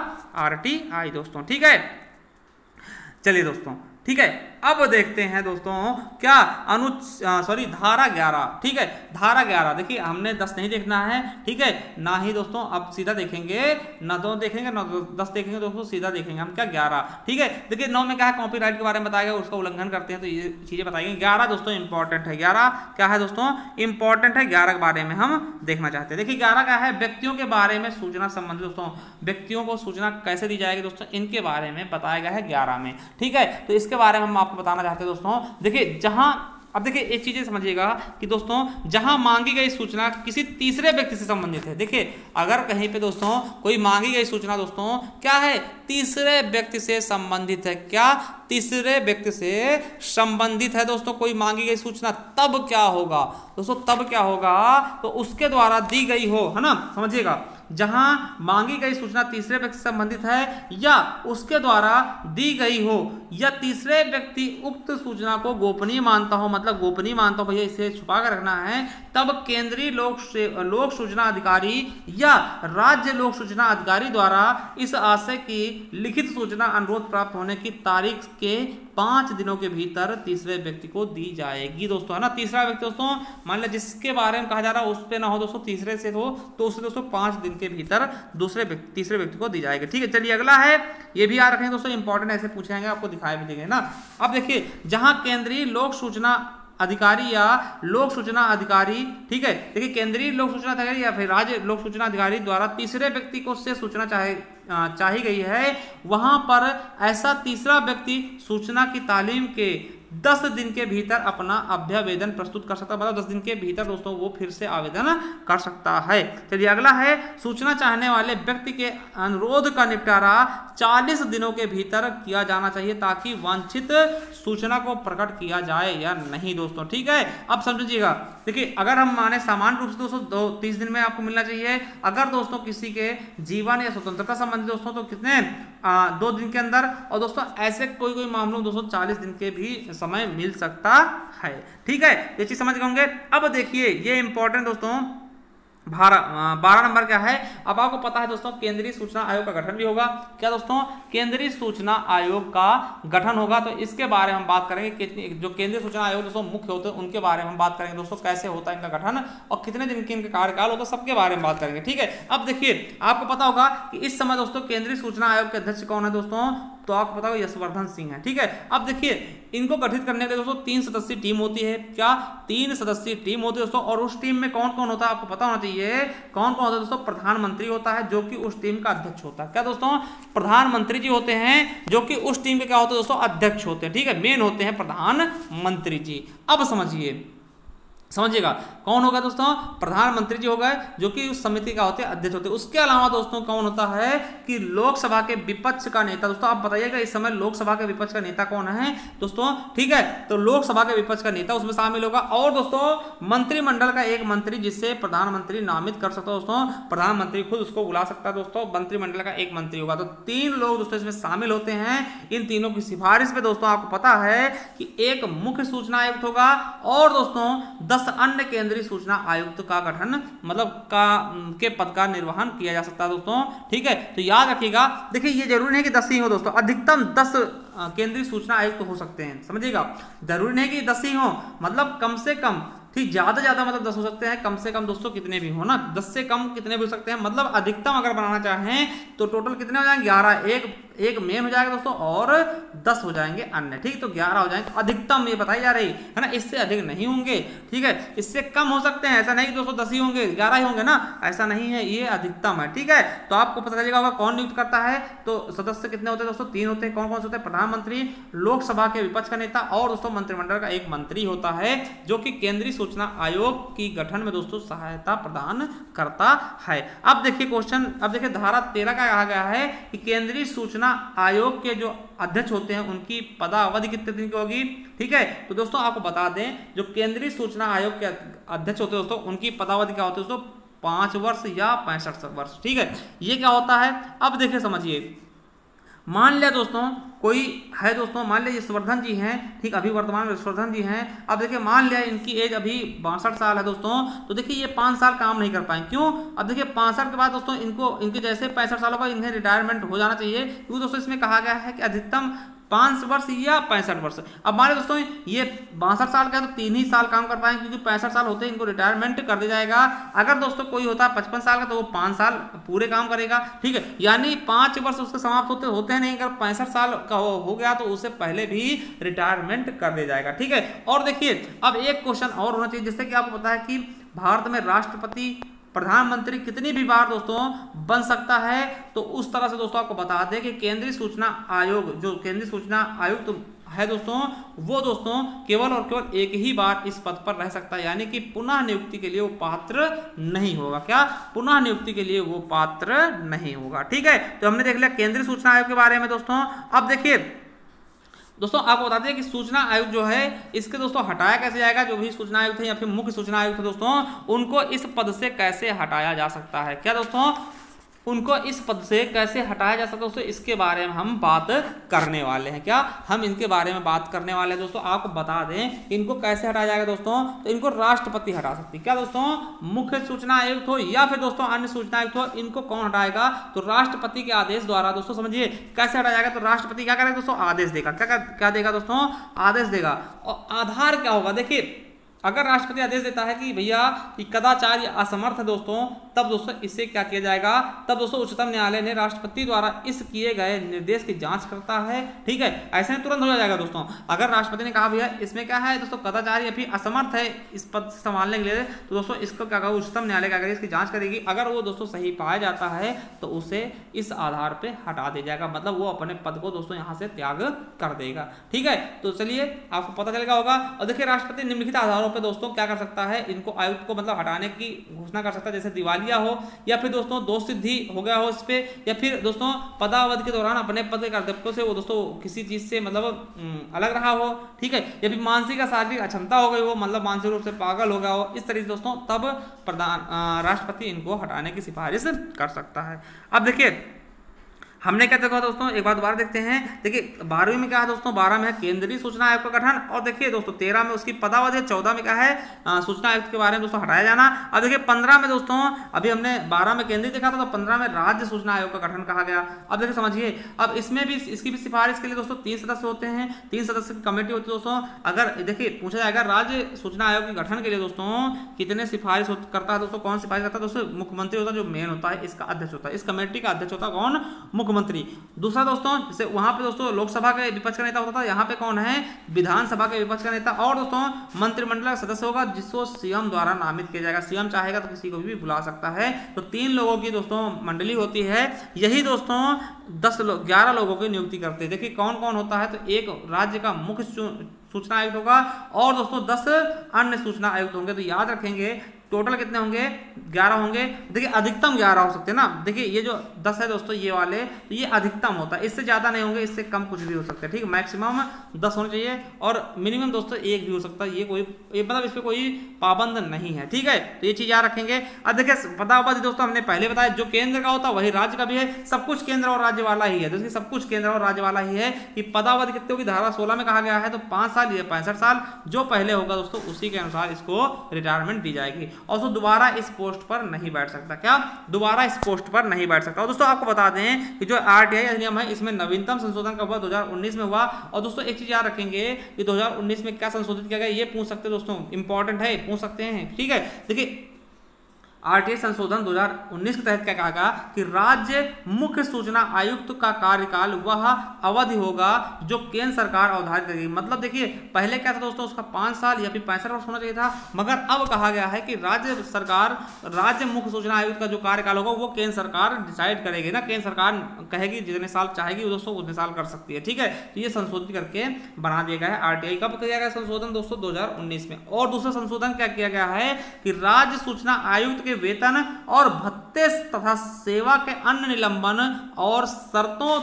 आरटीआई दोस्तों, ठीक है। चलिए दोस्तों, ठीक है, अब देखते हैं दोस्तों क्या धारा 11, ठीक है, धारा 11 देखिए हमने 10 नहीं देखना है, ठीक है, ना ही दोस्तों अब सीधा देखेंगे, ना 2 देखेंगे ना 10 देखेंगे दोस्तों, सीधा देखेंगे हम क्या 11, ठीक है। देखिए 9 में क्या है, कॉपीराइट के बारे में बताया गया, उसका उल्लंघन करते हैं तो ये चीजें बताएंगे। 11 दोस्तों इंपॉर्टेंट है, 11 क्या है दोस्तों, इंपॉर्टेंट है, 11 के बारे में हम देखना चाहते हैं। देखिए 11 क्या है, व्यक्तियों के बारे में सूचना संबंधित दोस्तों, व्यक्तियों को सूचना कैसे दी जाएगी दोस्तों, इनके बारे में बताया गया है 11 में, ठीक है। तो इसके बारे में हम आपको बताना चाहते हैं दोस्तों। देखिए जहां, अब देखिए एक चीजें समझिएगा कि दोस्तों जहां मांगी गई सूचना किसी तीसरे व्यक्ति से संबंधित है, देखिए अगर कहीं पे दोस्तों कोई मांगी गई सूचना दोस्तों क्या है, तीसरे व्यक्ति से संबंधित है, क्या तीसरे व्यक्ति से संबंधित है दोस्तों कोई मांगी गई सूचना, तब क्या होगा दोस्तों, तब क्या होगा, तो उसके द्वारा दी गई हो, है ना, समझिएगा, जहां मांगी गई सूचना तीसरे व्यक्ति से संबंधित है या उसके द्वारा दी गई हो, या तीसरे व्यक्ति उक्त सूचना को गोपनीय मानता हो, मतलब गोपनीय मानता हो भैया इसे छुपा कर रखना है, तब केंद्रीय लोक सूचना अधिकारी या राज्य लोक सूचना अधिकारी द्वारा इस आशय की लिखित सूचना अनुरोध प्राप्त होने की तारीख के 5 दिनों के भीतर तीसरे व्यक्ति को दी जाएगी दोस्तों, है ना। तीसरा व्यक्ति दोस्तों मान लिया जिसके बारे में कहा जा रहा है उस पे ना हो दोस्तों, तीसरे से हो तो उससे दोस्तों 5 दिन के भीतर तीसरे व्यक्ति को दी जाएगी, ठीक है। चलिए अगला है, ये भी याद रखें दोस्तों, इंपॉर्टेंट ऐसे पूछे जाएंगे, आपको दिखाई भी देंगे ना। अब देखिए जहां केंद्रीय लोक सूचना अधिकारी या लोक सूचना अधिकारी, ठीक है, देखिए केंद्रीय लोक सूचना अधिकारी या फिर राज्य लोक सूचना अधिकारी द्वारा तीसरे व्यक्ति को से सूचना चाही गई है, वहां पर ऐसा तीसरा व्यक्ति सूचना की तालीम के 10 दिन के भीतर अपना अभ्यावेदन प्रस्तुत कर सकता है, मतलब 10 दिन के भीतर दोस्तों वो फिर से आवेदन कर सकता है। चलिए अगला है, सूचना चाहने वाले व्यक्ति के अनुरोध का निपटारा 40 दिनों के भीतर किया जाना चाहिए ताकि वांछित सूचना को प्रकट किया जाए या नहीं दोस्तों, ठीक है। अब समझिएगा, देखिए अगर हम माने सामान्य रूप से दोस्तों 30 दिन में आपको मिलना चाहिए, अगर दोस्तों किसी के जीवन या स्वतंत्रता संबंधित दोस्तों तो कितने 2 दिन के अंदर, और दोस्तों ऐसे कोई मामलों दोस्तों 40 दिन के भी समय मिल सकता है, ठीक है, ये चीज समझ गए होंगे। अब देखिए ये इंपॉर्टेंट दोस्तों 12 नंबर क्या है, अब आपको पता है दोस्तों केंद्रीय सूचना आयोग का गठन भी होगा, क्या दोस्तों केंद्रीय सूचना आयोग का गठन होगा, तो इसके बारे में हम बात करेंगे, कितनी जो केंद्रीय सूचना आयोग दोस्तों मुख्य होते हैं उनके बारे में हम बात करेंगे दोस्तों, कैसे होता है इनका गठन और कितने दिन के इनके कार्यकाल होता है, सबके बारे में बात करेंगे, ठीक है। अब देखिए आपको पता होगा कि इस समय दोस्तों केंद्रीय सूचना आयोग के अध्यक्ष कौन है दोस्तों, तो आपको पता होगा यशवर्धन सिंह है, ठीक है। अब देखिए इनको गठित करने के लिए दोस्तों 3 सदस्यीय टीम होती है, क्या 3 सदस्यीय टीम होती है दोस्तों, और उस टीम में कौन कौन होता है आपको पता होना चाहिए, कौन कौन होता है दोस्तों, प्रधानमंत्री होता है जो कि उस टीम का अध्यक्ष होता है, क्या दोस्तों प्रधानमंत्री जी होते हैं जो कि उस टीम के क्या होते हैं दोस्तों, अध्यक्ष होते हैं, ठीक है, मेन होते हैं प्रधानमंत्री जी। अब समझिएगा कौन होगा दोस्तों, प्रधानमंत्री जी होगा जो कि उस समिति का होते हैं अध्यक्ष होते हैं। उसके अलावा दोस्तों कौन होता है कि लोकसभा के विपक्ष का नेता, दोस्तों आप बताइएगा इस समय लोकसभा के विपक्ष का नेता कौन है दोस्तों, ठीक है, तो लोकसभा के विपक्ष का नेता उसमें शामिल होगा, और दोस्तों मंत्रिमंडल का एक मंत्री जिसे प्रधानमंत्री नामित कर सकता है दोस्तों, प्रधानमंत्री खुद उसको बुला सकता है दोस्तों, मंत्रिमंडल का एक मंत्री होगा, तो 3 लोग दोस्तों इसमें शामिल होते हैं। इन तीनों की सिफारिश पे दोस्तों आपको पता है कि एक मुख्य सूचना आयुक्त होगा और दोस्तों 10 10 अन्य केंद्रीय सूचना आयुक्त का गठन मतलब के पद का निर्वहन किया जा सकता है दोस्तों। ठीक है, तो याद रखिएगा। देखिए ये जरूरी नहीं कि 10 ही हो दोस्तों, अधिकतम 10 केंद्रीय सूचना आयुक्त हो सकते हैं, समझिएगा। जरूरी नहीं कि 10 ही हो, मतलब कम से कम, ठीक, ज्यादा मतलब 10 हो सकते हैं, कम से कम दोस्तों कितने भी हो ना, 10 से कम कितने भी हो सकते हैं। मतलब अधिकतम अगर बनाना चाहें तो टोटल कितने हो जाएंगे, 11, एक मेन हो जाएगा दोस्तों और 10 हो जाएंगे अन्य, ठीक, तो 11 हो जाएंगे। अधिकतम ये बताई जा रही है ना, इससे अधिक नहीं होंगे। ठीक है, इससे कम हो सकते हैं, ऐसा नहीं कि दोस्तों 10 ही होंगे, 11 ही होंगे ना, ऐसा नहीं है, ये अधिकतम है। ठीक है, तो आपको पता चलेगा होगा कौन नियुक्त करता है। तो सदस्य कितने होते हैं दोस्तों, 3 होते हैं। कौन कौन से होते हैं, प्रधानमंत्री, लोकसभा के विपक्ष का नेता और दोस्तों मंत्रिमंडल का एक मंत्री होता है, जो कि केंद्रीय सूचना आयोग की गठन में दोस्तों सहायता प्रदान करता है। अब देखिए क्वेश्चन, अब देखिए धारा 13 का कहा गया है कि केंद्रीय सूचना आयोग के जो अध्यक्ष होते हैं उनकी पदावधि कितने दिन की होगी। ठीक है, तो दोस्तों आपको बता दें, जो केंद्रीय सूचना आयोग के अध्यक्ष होते हैं दोस्तों, उनकी पदावधि क्या होती है दोस्तों, 5 वर्ष या 65 वर्ष। ठीक है, ये क्या होता है, अब देखिए समझिए। मान लिया दोस्तों कोई है दोस्तों, मान लिया यशवर्धन जी हैं, ठीक, अभी वर्तमान में यशवर्धन जी हैं। अब देखिए मान लिया इनकी एज अभी 62 साल है दोस्तों, तो देखिए ये 5 साल काम नहीं कर पाए, क्यों। अब देखिए 65 के बाद दोस्तों इनके जैसे 65 सालों का इन्हें रिटायरमेंट हो जाना चाहिए, क्योंकि दोस्तों इसमें कहा गया है कि अधिकतम 5 वर्ष या 65 वर्ष। अब मान दोस्तों ये 62 साल का है तो 3 ही साल काम कर पाएंगे, क्योंकि 65 साल होते हैं इनको रिटायरमेंट कर दिया जाएगा। अगर दोस्तों कोई होता है 55 साल का तो वो 5 साल पूरे काम करेगा। ठीक है, यानी 5 वर्ष उसके समाप्त होते हैं नहीं, अगर 65 साल का हो गया तो उससे पहले भी रिटायरमेंट कर दिया जाएगा। ठीक है, और देखिए अब एक क्वेश्चन और होना चाहिए, जैसे कि आपको पता है कि भारत में राष्ट्रपति, प्रधानमंत्री कितनी भी बार दोस्तों बन सकता है, तो उस तरह से दोस्तों आपको बता दें कि केंद्रीय सूचना आयोग, जो केंद्रीय सूचना आयुक्त है दोस्तों, वो दोस्तों केवल और केवल एक ही बार इस पद पर रह सकता है, यानी कि पुनः नियुक्ति के लिए वो पात्र नहीं होगा। क्या, पुनः नियुक्ति के लिए वो पात्र नहीं होगा। ठीक है, तो हमने देख लिया केंद्रीय सूचना आयोग के बारे में दोस्तों। अब देखिए दोस्तों आपको बता दें कि सूचना आयुक्त जो है इसके दोस्तों हटाया कैसे जाएगा, जो भी सूचना आयुक्त है या फिर मुख्य सूचना आयुक्त है दोस्तों, उनको इस पद से कैसे हटाया जा सकता है। क्या दोस्तों, उनको इस पद से कैसे हटाया जा सकता है दोस्तों, इसके बारे में हम बात करने वाले हैं। क्या, हम इनके बारे में बात करने वाले हैं दोस्तों। आपको बता दें इनको कैसे हटाया जाएगा दोस्तों, तो इनको राष्ट्रपति हटा सकती है। क्या दोस्तों, मुख्य सूचना आयुक्त हो या फिर दोस्तों अन्य सूचना आयुक्त हो, इनको कौन हटाएगा, तो राष्ट्रपति के आदेश द्वारा दोस्तों। समझिए कैसे हटाया जाएगा, तो राष्ट्रपति क्या करेगा दोस्तों, आदेश देगा। क्या देगा दोस्तों, आदेश देगा। और आधार क्या होगा, देखिए अगर राष्ट्रपति आदेश देता है कि भैया कि कदाचार या असमर्थ है दोस्तों, तब दोस्तों इससे क्या किया जाएगा, तब दोस्तों उच्चतम न्यायालय ने राष्ट्रपति द्वारा इस किए गए निर्देश की जांच करता है। ठीक है, ऐसे में तुरंत हो जाएगा दोस्तों। अगर राष्ट्रपति ने कहा भैया इसमें क्या है दोस्तों, कदाचार या फिर असमर्थ है इस पद से संभालने के लिए, तो दोस्तों इसको क्या करेगा, उच्चतम न्यायालय क्या करेगा, इसकी जांच करेगी। अगर वो दोस्तों सही पाया जाता है तो उसे इस आधार पर हटा दिया जाएगा, मतलब वो अपने पद को दोस्तों यहाँ से त्याग कर देगा। ठीक है, तो चलिए आपको पता चलेगा होगा। और देखिए राष्ट्रपति निम्नलिखित आधारों पर दोस्तों क्या कर सकता है, इनको आयुक्त को मतलब हटाने की घोषणा कर सकता है, जैसे दिवालिया हो या फिर दोस्तों दोष सिद्धि हो गया हो इस पे, या फिर दोस्तों पदावधि के दौरान अपने पद के कर्तव्यों से वो दोस्तों किसी चीज से मतलब अलग रहा हो। ठीक है, या फिर मानसिक या शारीरिक अक्षमता हो गई हो, मतलब मानसिक रूप से पागल हो गया हो, इस तरीके से दोस्तों तब राष्ट्रपति इनको हटाने की सिफारिश कर सकता है। अब देखिए हमने क्या देखा दोस्तों, एक बार दोबारा देखते हैं। देखिए 12वीं में क्या है दोस्तों, 12 में है केंद्रीय सूचना आयोग का गठन, और देखिए दोस्तों 13 में उसकी पदावधि, 14 में क्या है सूचना आयुक्त के बारे में दोस्तों हटाया जाना। अब देखिए 15 में दोस्तों, अभी हमने 12 में केंद्रीय देखा था, तो 15 में राज्य सूचना आयोग का गठन कहा गया। अब देखिए समझिए, अब इसमें भी इसकी भी सिफारिश के लिए दोस्तों 3 सदस्य होते हैं, 3 सदस्य की कमेटी होती है दोस्तों। अगर देखिए पूछा जाएगा राज्य सूचना आयोग के गठन के लिए दोस्तों कितने सिफारिश करता है दोस्तों, कौन सिफारिश करता है दोस्तों, मुख्यमंत्री होता है जो मेन होता है, इसका अध्यक्ष होता है, इस कमेटी का अध्यक्ष होता है कौन, मुख्यमंत्री। दूसरा दोस्तों जैसे वहां पे दोस्तों लोकसभा के विपक्ष का नेता होता था, यहाँ पे कौन है, विधानसभा के विपक्ष का नेता, और दोस्तों मंत्रिमंडल का सदस्य होगा जिसको सीएम द्वारा नामित किया जाएगा। सीएम चाहेगा तो किसी को भी बुला सकता है। तो 3 लोगों की दोस्तों मंडली होती है, यही दोस्तों 11 लोगों की नियुक्ति करते हैं। देखिए कौन कौन होता है, तो एक राज्य का मुख्य सूचना आयुक्त होगा और दोस्तों 10 अन्य सूचना आयुक्त होंगे। तो याद रखेंगे टोटल कितने होंगे 11 होंगे। देखिए अधिकतम 11 हो सकते हैं ना, देखिए ये जो 10 है दोस्तों ये वाले, तो ये अधिकतम होता है, इससे ज़्यादा नहीं होंगे, इससे कम कुछ भी हो सकता है, ठीक है। मैक्सिमम 10 होने चाहिए और मिनिमम दोस्तों 1 भी हो सकता है, ये मतलब इस पर कोई पाबंद नहीं है, ठीक है। तो ये चीज़ याद रखेंगे। अब देखिए पदावधि दोस्तों हमने पहले बताया, जो केंद्र का होता है वही राज्य का भी है, सब कुछ केंद्र और राज्य वाला ही है, दोस्तों सब कुछ केंद्र और राज्य वाला ही है। कि पदावधि कितने होगी, धारा 16 में कहा गया है तो 5 साल या 65 साल, जो पहले होगा दोस्तों उसी के अनुसार इसको रिटायरमेंट दी जाएगी। और तो दोबारा इस पोस्ट पर नहीं बैठ सकता, क्या दोबारा इस पोस्ट पर नहीं बैठ सकता। और दोस्तों आपको बता दें कि जो आरटीआई अधिनियम है इसमें नवीनतम संशोधन कब हुआ, 2019 में हुआ। और दोस्तों एक चीज याद रखेंगे कि 2019 में क्या संशोधित किया गया, ये पूछ सकते हैं दोस्तों, इंपॉर्टेंट है, पूछ सकते हैं, ठीक है। देखिए आरटीआई संशोधन 2019 के तहत क्या कहा गया कि राज्य मुख्य सूचना आयुक्त का कार्यकाल वह अवधि होगा जो केंद्र सरकार अवधारित करेगी। मतलब देखिए पहले क्या था दोस्तों, उसका 5 साल या फिर 65 वर्ष होना चाहिए था, मगर अब कहा गया है कि राज्य मुख्य सूचना आयुक्त का जो कार्यकाल होगा वो केंद्र सरकार डिसाइड करेगी ना, केंद्र सरकार कहेगी जितने साल चाहेगी दोस्तों उतने साल कर सकती है, ठीक है। तो ये संशोधित करके बना दिया गया है। आरटीआई कब किया गया संशोधन दोस्तों, 2019 में। और दूसरा संशोधन क्या किया गया है कि राज्य सूचना आयुक्त वेतन और भत्ते तथा सेवा के अन्य निलंबन और शर्तों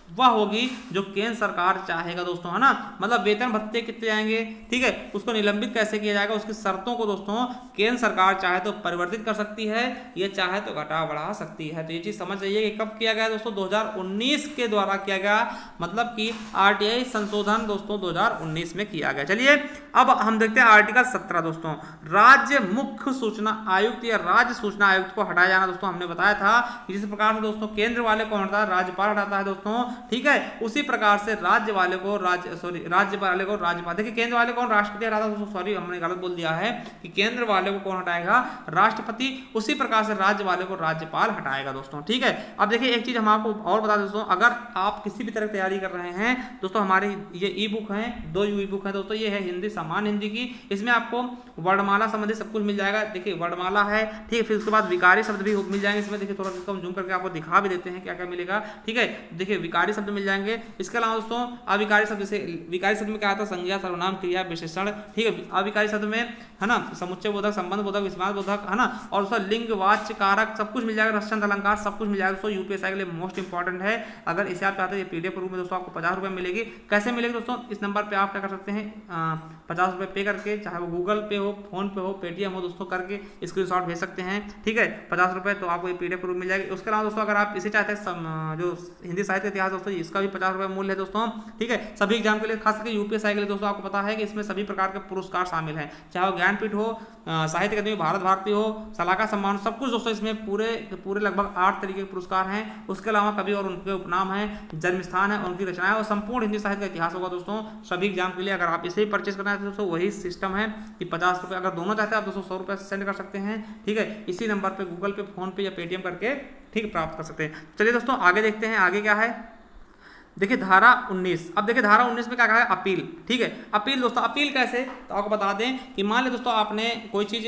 वह होगी जो केंद्र सरकार चाहेगा दोस्तों, है ना। मतलब वेतन भत्ते कितने जाएंगे, ठीक है, उसको निलंबित कैसे किया जाएगा, उसकी शर्तों को दोस्तों केंद्र सरकार चाहे तो परिवर्तित कर सकती है, ये चाहे तो घटा बढ़ा सकती है। तो ये चीज समझ जाइए कि कब किया गया दोस्तों, 2019 के द्वारा किया गया, मतलब कि आरटीआई संशोधन दोस्तों 2019 में किया गया। चलिए अब हम देखते हैं आर्टिकल 17 दोस्तों, राज्य मुख्य सूचना आयुक्त या राज्य सूचना आयुक्त को हटाया जाना। दोस्तों हमने बताया था कि जिस प्रकार से दोस्तों केंद्र वाले को हटाता है राज्यपाल हटाता है दोस्तों, ठीक है, उसी प्रकार से राज्य वाले को राज्यपाल, देखिए केंद्र वाले कौन, राष्ट्रपति हटाता है, सॉरी हमने गलत बोल दिया है कि केंद्र वाले को कौन हटाएगा, राष्ट्रपति, उसी प्रकार से राज्य वाले को राज्यपाल हटाएगा दोस्तों, ठीक है। अब देखिए एक चीज हम आपको और बता दें दोस्तों, अगर आप किसी भी तरह तैयारी कर रहे हैं दोस्तों, हमारी ये ई बुक है, 2 ई बुक है दोस्तों, ये है हिंदी सामान्य हिंदी की, इसमें आपको वर्णमाला संबंधी सब कुछ मिल जाएगा। देखिए वर्णमाला है, ठीक है, फिर उसके बाद विकारी शब्द भी मिल जाएंगे इसमें। देखिए थोड़ा सा हम जूम करके आपको दिखा भी देते हैं क्या क्या मिलेगा, ठीक है। देखिए विकारी शब्द मिल जाएंगे, इसके अलावा दोस्तों अविकारी शब्द, जैसे विकारी शब्द में क्या आता है, संज्ञा सर्वनाम क्रिया विशेषण, ठीक है। अविकारी शब्द में है ना समुच्चय बोधक, संबंध बोधक, विस्माद बोधक, है ना, और दोस्तों लिंग वाच्य कारक सब कुछ मिल जाएगा, रसचंद अलंकार सब कुछ मिल जाएगा दोस्तों। यूपीएससी के लिए मोस्ट इंपॉर्टेंट है। अगर इसे आप चाहते हैं पीडीएफ रूप में दोस्तों आपको 50 रुपये मिलेगी। कैसे मिलेगी दोस्तों, इस नंबर पे आप क्या कर सकते हैं, 50 रुपये पे करके, चाहे वो गूगल पे हो, फोन पे हो, पेटीएम हो दोस्तों, करके स्क्रीनशॉट भेज सकते हैं, ठीक है, 50 रुपये, तो आपको ये पीडीएफ रूप मिल जाएगी। उसके अलावा दोस्तों अगर आप इसे चाहते हैं जो हिंदी साहित्य इतिहास दोस्तों, इसका भी 50 रुपये मूल्य है दोस्तों, ठीक है। सभी एग्जाम के लिए, खास करके यूपीएससी के लिए दोस्तों आपको पता है कि इसमें सभी प्रकार के पुरस्कार शामिल हैं, चाहे वो ज्ञानपीठ हो, साहित्य अकादमी भारत भारती हो, सलाहकार सम्मान, सब कुछ दोस्तों इसमें पूरे लगभग 8 तरीके के पुरस्कार हैं। उसके अलावा कवि और उनके उपनाम हैं, जन्म स्थान है, उनकी रचनाएं और संपूर्ण हिंदी साहित्य का इतिहास होगा दोस्तों सभी एग्जाम के लिए। अगर आप इसे ही परचेस करना है दोस्तों वही सिस्टम है कि 50 रुपये, अगर दोनों चाहते हैं आप दोस्तों 100 रुपये सेंड कर सकते हैं, ठीक है, इसी नंबर पर गूगल पे, फोन पे या पेटीएम करके, ठीक, प्राप्त कर सकते हैं। चलिए दोस्तों आगे देखते हैं, आगे क्या है। देखिए धारा 19, अब देखिए धारा 19 में क्या कहा है, अपील, ठीक है। अपील दोस्तों, अपील कैसे, तो आपको बता दें कि मान ले दोस्तों आपने कोई चीज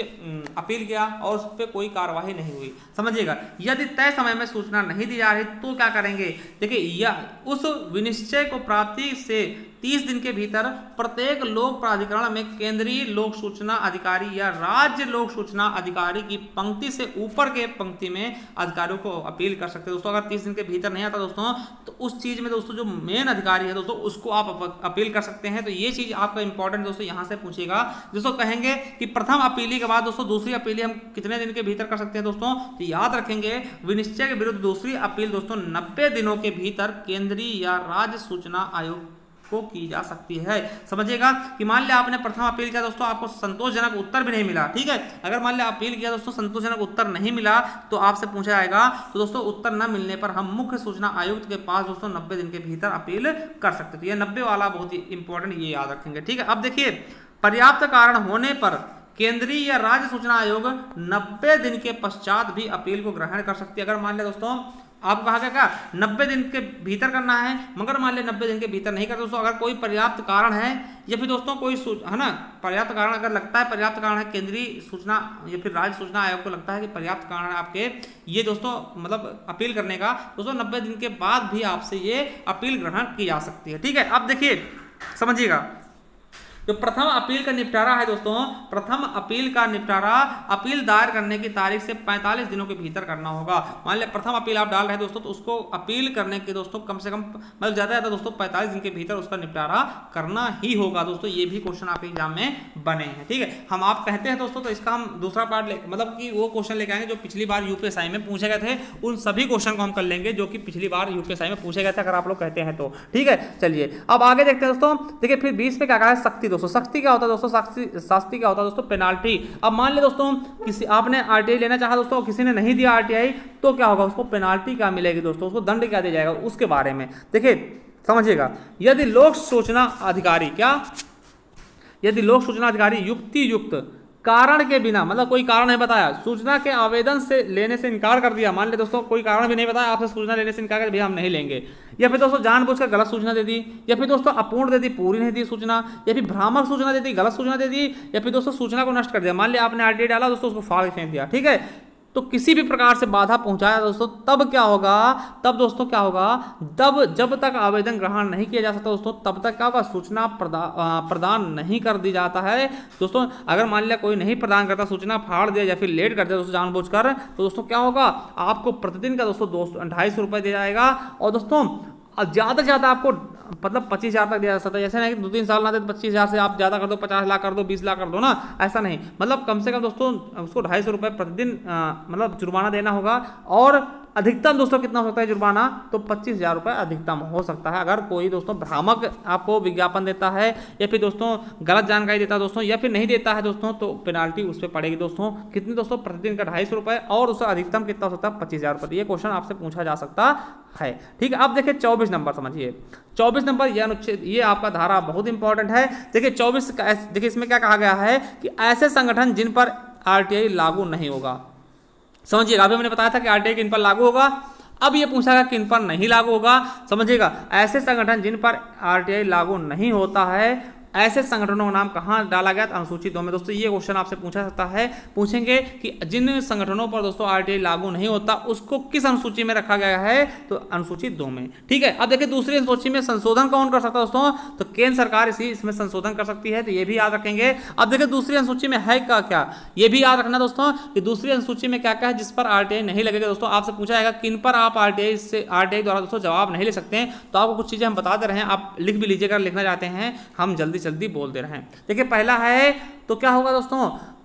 अपील किया और उस पर कोई कार्यवाही नहीं हुई, समझिएगा, यदि तय समय में सूचना नहीं दी जा रही तो क्या करेंगे। देखिए यह उस विनिश्चय को प्राप्ति से 30 दिन के भीतर प्रत्येक लोक प्राधिकरण में केंद्रीय लोक सूचना अधिकारी या राज्य लोक सूचना अधिकारी की पंक्ति से ऊपर के पंक्ति में अधिकारियों को अपील कर सकते हैं दोस्तों। अगर 30 दिन के भीतर नहीं आता दोस्तों तो उस चीज में दोस्तों जो मेन अधिकारी है दोस्तों उसको आप अपील कर सकते हैं। तो ये चीज आपका इंपॉर्टेंट दोस्तों यहाँ से पूछेगा दोस्तों, कहेंगे कि प्रथम अपीली के बाद दोस्तों दूसरी अपीली हम कितने दिन के भीतर कर सकते हैं दोस्तों, तो याद रखेंगे विनिश्चय के विरुद्ध दूसरी अपील दोस्तों 90 दिनों के भीतर केंद्रीय या राज्य सूचना आयोग को की जा सकती है। समझिएगा कि मान लिया आपने प्रथम अपील किया दोस्तों, आपको संतोषजनक उत्तर भी नहीं मिला, ठीक है, अगर मान लिया अपील किया दोस्तों संतोषजनक उत्तर नहीं मिला तो आपसे पूछा जाएगा, तो दोस्तों उत्तर न मिलने पर हम मुख्य सूचना आयुक्त के पास दोस्तों 90 दिन के भीतर अपील कर सकते हैं। तो ये 90 वाला बहुत ही इंपॉर्टेंट, ये याद रखेंगे, ठीक है। अब देखिए पर्याप्त कारण होने पर केंद्रीय या राज्य सूचना आयोग 90 दिन के पश्चात भी अपील को ग्रहण कर सकती है। अगर मान लिया दोस्तों आप कहा क्या 90 दिन के भीतर करना है, मगर मान लिया 90 दिन के भीतर नहीं करते दोस्तों, अगर कोई पर्याप्त कारण है या फिर दोस्तों कोई है ना पर्याप्त कारण अगर लगता है, पर्याप्त कारण है केंद्रीय सूचना या फिर राज्य सूचना आयोग को लगता है कि पर्याप्त कारण है आपके ये दोस्तों मतलब अपील करने का, दोस्तों 90 दिन के बाद भी आपसे ये अपील ग्रहण की जा सकती है, ठीक है। अब देखिए समझिएगा जो प्रथम अपील का निपटारा है दोस्तों, प्रथम अपील का निपटारा अपील दायर करने की तारीख से 45 दिनों के भीतर करना होगा। मान लिया प्रथम अपील आप डाल रहे हैं दोस्तों, तो उसको अपील करने के दोस्तों कम से कम मतलब ज्यादा दोस्तों 45 दिन के भीतर उसका निपटारा करना ही होगा दोस्तों। ये भी क्वेश्चन आपके एग्जाम में बने हैं, ठीक है। हम आप कहते हैं दोस्तों, तो इसका हम दूसरा पार्ट मतलब कि वो क्वेश्चन लेके आएंगे जो पिछली बार यूपीएसआई में पूछे गए थे, उन सभी क्वेश्चन को हम कर लेंगे जो कि पिछली बार यूपीएसआई में पूछे गए थे, अगर आप लोग कहते हैं तो, ठीक है। चलिए अब आगे देखते हैं दोस्तों। देखिए फिर 20 पे क्या कहा है, सख्ती दोस्तों। सख्ती क्या होता है दोस्तों, शास्ति क्या होता है दोस्तों, पेनाल्टी। अब मान ले दोस्तों किसी आपने आरटीआई लेना चाहा दोस्तों, किसी ने नहीं दिया आरटीआई, तो क्या होगा, उसको पेनाल्टी क्या मिलेगी दोस्तों, उसको दंड क्या दिया जाएगा, उसके बारे में देखिए समझिएगा। यदि लोक सूचना अधिकारी यदि लोक सूचना अधिकारी युक्ति युक्त कारण के बिना, मतलब कोई कारण नहीं बताया, सूचना के आवेदन से लेने से इनकार कर दिया, मान ले दोस्तों कोई कारण भी नहीं बताया, आपसे सूचना लेने से इनकार कर दिया, हम नहीं लेंगे, या फिर दोस्तों जानबूझकर गलत सूचना दे दी, या फिर दोस्तों अपूर्ण दे दी, पूरी नहीं दी सूचना, या फिर भ्रामक सूचना दे दी, गलत सूचना दे दी, या फिर दोस्तों सूचना को नष्ट कर दिया। मान लिया आपने आरटीआई डाला दोस्तों, उसको फाड़ फेंक दिया, ठीक है। तो किसी भी प्रकार से बाधा पहुंचाया दोस्तों, तब क्या होगा, तब दोस्तों क्या होगा, तब जब तक आवेदन ग्रहण नहीं किया जा सकता दोस्तों, तब तक क्या होगा, सूचना प्रदान नहीं कर दी जाता है दोस्तों। अगर मान लिया कोई नहीं प्रदान करता, सूचना फाड़ दिया या फिर लेट कर दिया दोस्तों जानबूझकर, तो दोस्तों क्या होगा, आपको प्रतिदिन का दोस्तों 250 रुपये दिया जाएगा। और दोस्तों ज़्यादा से ज़्यादा आपको मतलब 25,000 तक दिया जा सकता है। ऐसा नहीं कि 2-3 साल ना दे तो 25,000 से आप ज़्यादा कर दो, 50 लाख कर दो, 20 लाख कर दो ना, ऐसा नहीं। मतलब कम से कम दोस्तों उसको 250 रुपये प्रतिदिन मतलब जुर्माना देना होगा। और अधिकतम दोस्तों कितना हो सकता है जुर्माना, तो 25,000 रुपये अधिकतम हो सकता है। अगर कोई दोस्तों भ्रामक आपको विज्ञापन देता है, या फिर दोस्तों गलत जानकारी देता है दोस्तों, या फिर नहीं देता है दोस्तों, तो पेनाल्टी उस पर पड़ेगी दोस्तों। कितनी दोस्तों, प्रतिदिन का 250 रुपये, और उसका अधिकतम कितना हो सकता है, 25,000 रुपये। ये क्वेश्चन आपसे पूछा जा सकता है, ठीक है। अब देखिए 24 नंबर समझिए। 24 नंबर यह अनुच्छेद, ये आपका धारा बहुत इंपॉर्टेंट है। देखिए 24 देखिए इसमें क्या कहा गया है कि ऐसे संगठन जिन पर आरटीआई लागू नहीं होगा, समझिएगा। अभी मैंने बताया था कि आरटीआई किन पर लागू होगा, अब ये पूछा गया किन पर नहीं लागू होगा, समझिएगा। ऐसे संगठन जिन पर आरटीआई लागू नहीं होता है, ऐसे संगठनों का नाम कहाँ डाला गया, अनुसूची 2 में दोस्तों। ये क्वेश्चन आपसे पूछा सकता है, पूछेंगे कि जिन संगठनों पर दोस्तों आरटीआई लागू नहीं होता, उसको किस अनुसूची में रखा गया है, तो अनुसूची 2 में, ठीक है। अब देखिए दूसरी अनुसूची में संशोधन कौन कर सकता है दोस्तों, तो केंद्र सरकार इसमें संशोधन कर सकती है, तो ये भी याद रखेंगे। अब देखिए दूसरी अनुसूची में है क्या, ये भी याद रखना दोस्तों कि दूसरी अनुसूची में क्या क्या है जिस पर आरटीआई नहीं लगेगा दोस्तों। आपसे पूछा जाएगा किन पर आप आरटीआई द्वारा दोस्तों जवाब नहीं ले सकते हैं, तो आपको कुछ चीजें हम बता दे रहे हैं, आप लिख भी लीजिएगा, लिखना चाहते हैं हम जल्दी बोल दे रहे हैं। देखिए पहला है तो क्या होगा दोस्तों,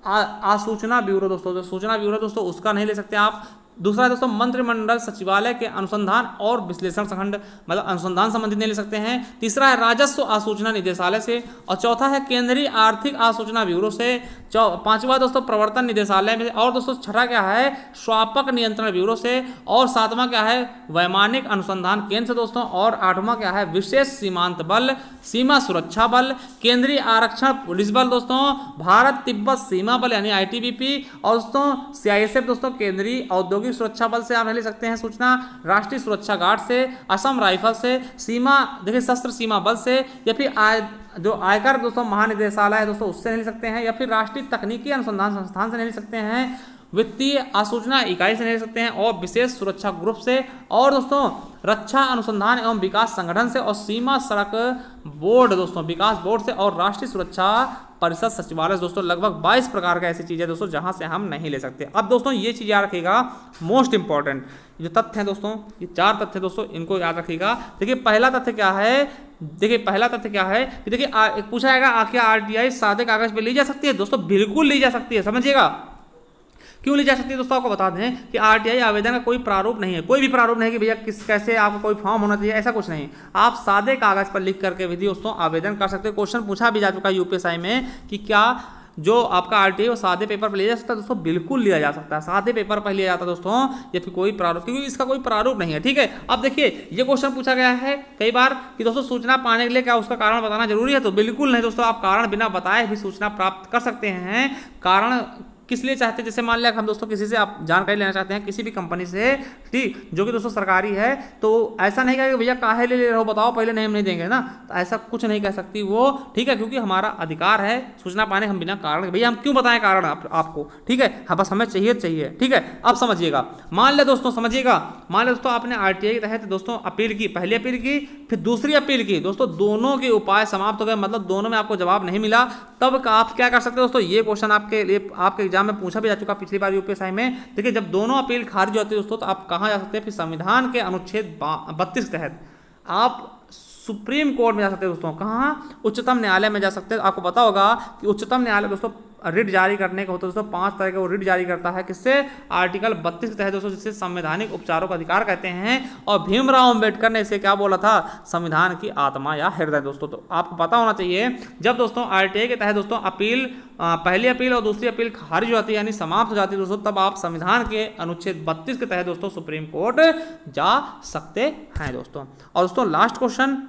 आसूचना ब्यूरो दोस्तों, जो सूचना ब्यूरो दोस्तों उसका नहीं ले सकते आप। दूसरा है दोस्तों मंत्रिमंडल सचिवालय के अनुसंधान और विश्लेषण संखंड, मतलब अनुसंधान संबंधित नहीं ले सकते हैं। तीसरा है राजस्व आसूचना निदेशालय से, और चौथा है केंद्रीय आर्थिक आसूचना ब्यूरो से। पांचवा दोस्तों प्रवर्तन निदेशालय में, और दोस्तों छठा क्या है, स्वापक नियंत्रण ब्यूरो से, और सातवां क्या है, वैमानिक अनुसंधान केंद्र से दोस्तों, और आठवां क्या है, विशेष सीमांत बल, सीमा सुरक्षा बल, केंद्रीय आरक्षण पुलिस बल दोस्तों, भारत तिब्बत सीमा बल यानी ITBP, और दोस्तों CISF दोस्तों केंद्रीय औद्योगिक सुरक्षा बल से आप ले सकते हैं सूचना, राष्ट्रीय सुरक्षा गार्ड से, असम राइफल से, सीमा देखिए सशस्त्र सीमा बल से, या फिर जो आयकर दोस्तों महानिदेशालय है दोस्तों उससे नहीं ले सकते हैं, या फिर राष्ट्रीय तकनीकी अनुसंधान संस्थान से नहीं ले सकते हैं, वित्तीय आसूचना इकाई से नहीं ले सकते हैं, और विशेष सुरक्षा ग्रुप से, और दोस्तों रक्षा अनुसंधान एवं विकास संगठन से, और सीमा सड़क बोर्ड दोस्तों विकास बोर्ड से, और राष्ट्रीय सुरक्षा परिषद सचिवालय दोस्तों। लगभग 22 प्रकार का ऐसी चीजें दोस्तों जहां से हम नहीं ले सकते। अब दोस्तों ये चीज याद रखिएगा, मोस्ट इंपॉर्टेंट जो तथ्य हैं दोस्तों, ये 4 तथ्य दोस्तों इनको याद रखिएगा। देखिए पहला तथ्य क्या है, देखिए पहला तथ्य क्या है कि देखिए पूछा जाएगा क्या आरटीआई सादे कागज पे ली जा सकती है, दोस्तों बिल्कुल ली जा सकती है, समझिएगा। क्यों ली जा सकती है दोस्तों, आपको बता दें कि आरटीआई आवेदन का कोई प्रारूप नहीं है, कोई भी प्रारूप नहीं कि भैया कैसे आपको कोई फॉर्म होना चाहिए, ऐसा कुछ नहीं। आप सादे कागज पर लिख करके भी दोस्तों आवेदन कर सकते हैं। क्वेश्चन पूछा भी जा चुका है यूपीएसआई में कि क्या जो आपका आरटीआई वो सादे पेपर पर लिया जा सकता है, दोस्तों बिल्कुल लिया जा सकता है, सादे पेपर पर लिया जाता है दोस्तों, या फिर कोई प्रारूप, क्योंकि इसका कोई प्रारूप नहीं है, ठीक है। अब देखिए ये क्वेश्चन पूछा गया है कई बार कि दोस्तों सूचना पाने के लिए क्या उसका कारण बताना जरूरी है, तो बिल्कुल नहीं दोस्तों, आप कारण बिना बताए भी सूचना प्राप्त कर सकते हैं। कारण किस लिए चाहते हैं, जैसे मान लिया हम दोस्तों किसी से आप जानकारी लेना चाहते हैं किसी भी कंपनी से, ठीक, जो कि दोस्तों सरकारी है, तो ऐसा नहीं कहेगा भैया काहे ले रहे हो बताओ पहले, नहीं हम नहीं देंगे ना, तो ऐसा कुछ नहीं कह सकती वो, ठीक है, क्योंकि हमारा अधिकार है सूचना पाने, हम बिना कारण भैया हम क्यों बताएं कारण आपको, ठीक है, हाँ बस हमें चाहिए, ठीक है। अब समझिएगा, मान लिया दोस्तों, समझिएगा, मान लिया दोस्तों आपने आरटीआई के तहत दोस्तों अपील की, पहली अपील की, फिर दूसरी अपील की, दोस्तों दोनों के उपाय समाप्त हो गए, मतलब दोनों में आपको जवाब नहीं मिला, तब आप क्या कर सकते हो दोस्तों, ये क्वेश्चन आपके लिए आपके एग्जाम में पूछा भी जा चुका पिछली बार यूपीएससी में। देखिए जब दोनों अपील खारिज होती है दोस्तों, तो आप कहां जा सकते हैं, फिर संविधान के अनुच्छेद 32 के तहत आप सुप्रीम कोर्ट में जा सकते हैं दोस्तों, कहाँ, उच्चतम न्यायालय में जा सकते हैं। आपको पता होगा कि उच्चतम न्यायालय दोस्तों रिट जारी करने का होता है दोस्तों, 5 तरह के वो रिट जारी करता है, किससे, आर्टिकल 32 के तहत दोस्तों, जिससे संवैधानिक उपचारों का अधिकार कहते हैं। और भीमराव अम्बेडकर ने इसे क्या बोला था, संविधान की आत्मा या हृदय दोस्तों। तो आपको पता होना चाहिए जब दोस्तों आरटीआई के तहत दोस्तों अपील, पहली अपील और दूसरी अपील खारिज हो जाती है यानी समाप्त हो जाती है दोस्तों, तब आप संविधान के अनुच्छेद 32 के तहत दोस्तों सुप्रीम कोर्ट जा सकते हैं दोस्तों। और दोस्तों लास्ट क्वेश्चन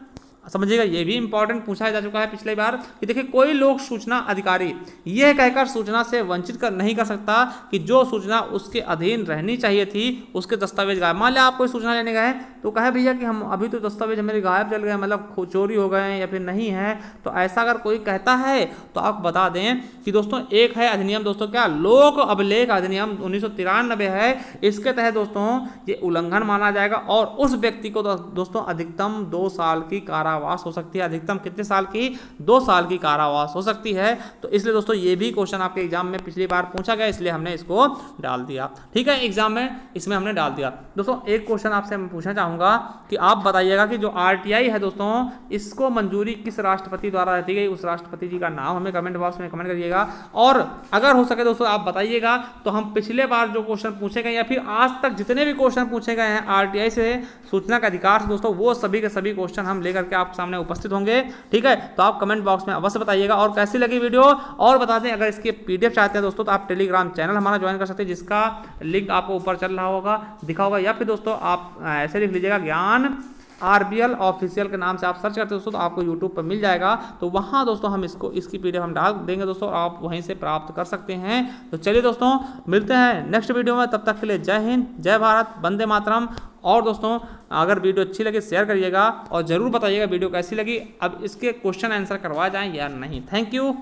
समझिएगा, ये भी इंपॉर्टेंट पूछा जा चुका है पिछली बार कि देखिए कोई लोक सूचना अधिकारी यह कहकर सूचना से वंचित कर नहीं कर सकता कि जो सूचना उसके अधीन रहनी चाहिए थी उसके दस्तावेज गायब। मान लिया आप कोई सूचना लेने गए तो कहे भैया कि हम अभी तो दस्तावेज मेरे गायब चल गए, मतलब चोरी हो गए या फिर नहीं है, तो ऐसा अगर कोई कहता है तो आप बता दें कि दोस्तों एक है अधिनियम दोस्तों, क्या, लोक अभिलेख अधिनियम 1993 है, इसके तहत दोस्तों ये उल्लंघन माना जाएगा और उस व्यक्ति को दोस्तों अधिकतम 2 साल की कारावास हो सकती है। अधिकतम कितने साल की, 2 साल की कारावास हो सकती है। तो इसलिए दोस्तों ये भी क्वेश्चन आपके एग्जाम में पिछली बार पूछा गया, इसलिए हमने इसको डाल दिया, ठीक है, एग्जाम में इसमें हमने डाल दिया। दोस्तों एक क्वेश्चन आपसे मैं पूछना चाहूंगा कि आप बताइएगा कि जो आरटीआई है दोस्तों, इसको मंजूरी किस राष्ट्रपति द्वारा रहती गई, उस राष्ट्रपति जी का नाम हमें कमेंट बॉक्स में कमेंट करिएगा। और अगर हो सके दोस्तों आप बताइएगा तो हम पिछले बार जो क्वेश्चन पूछे गए या फिर आज तक जितने भी क्वेश्चन पूछे गए हैं आरटीआई से सूचना का अधिकार से दोस्तों, वो सभी के सभी क्वेश्चन हम लेकर के आप सामने उपस्थित होंगे, ठीक है। तो आप कमेंट बॉक्स में अवश्य बताइएगा और कैसी लगी वीडियो। और बता दें अगर इसके पीडीएफ चाहते हैं दोस्तों तो आप टेलीग्राम चैनल हमारा ज्वाइन कर सकते हैं, जिसका लिंक आपको ऊपर चल रहा होगा, दिखा होगा, या फिर दोस्तों आप ऐसे लिख लीजिएगा ज्ञान आरबीएल ऑफिशियल के नाम से आप सर्च करते हैं दोस्तों, तो आपको यूट्यूब पर मिल जाएगा। तो वहाँ दोस्तों हम इसकी पीडीएफ हम डाल देंगे दोस्तों, आप वहीं से प्राप्त कर सकते हैं। तो चलिए दोस्तों मिलते हैं नेक्स्ट वीडियो में, तब तक के लिए जय हिंद, जय भारत, वंदे मातरम। और दोस्तों अगर वीडियो अच्छी लगे शेयर करिएगा और ज़रूर बताइएगा वीडियो कैसी लगी, अब इसके क्वेश्चन आंसर करवा जाएं या नहीं। Thank you.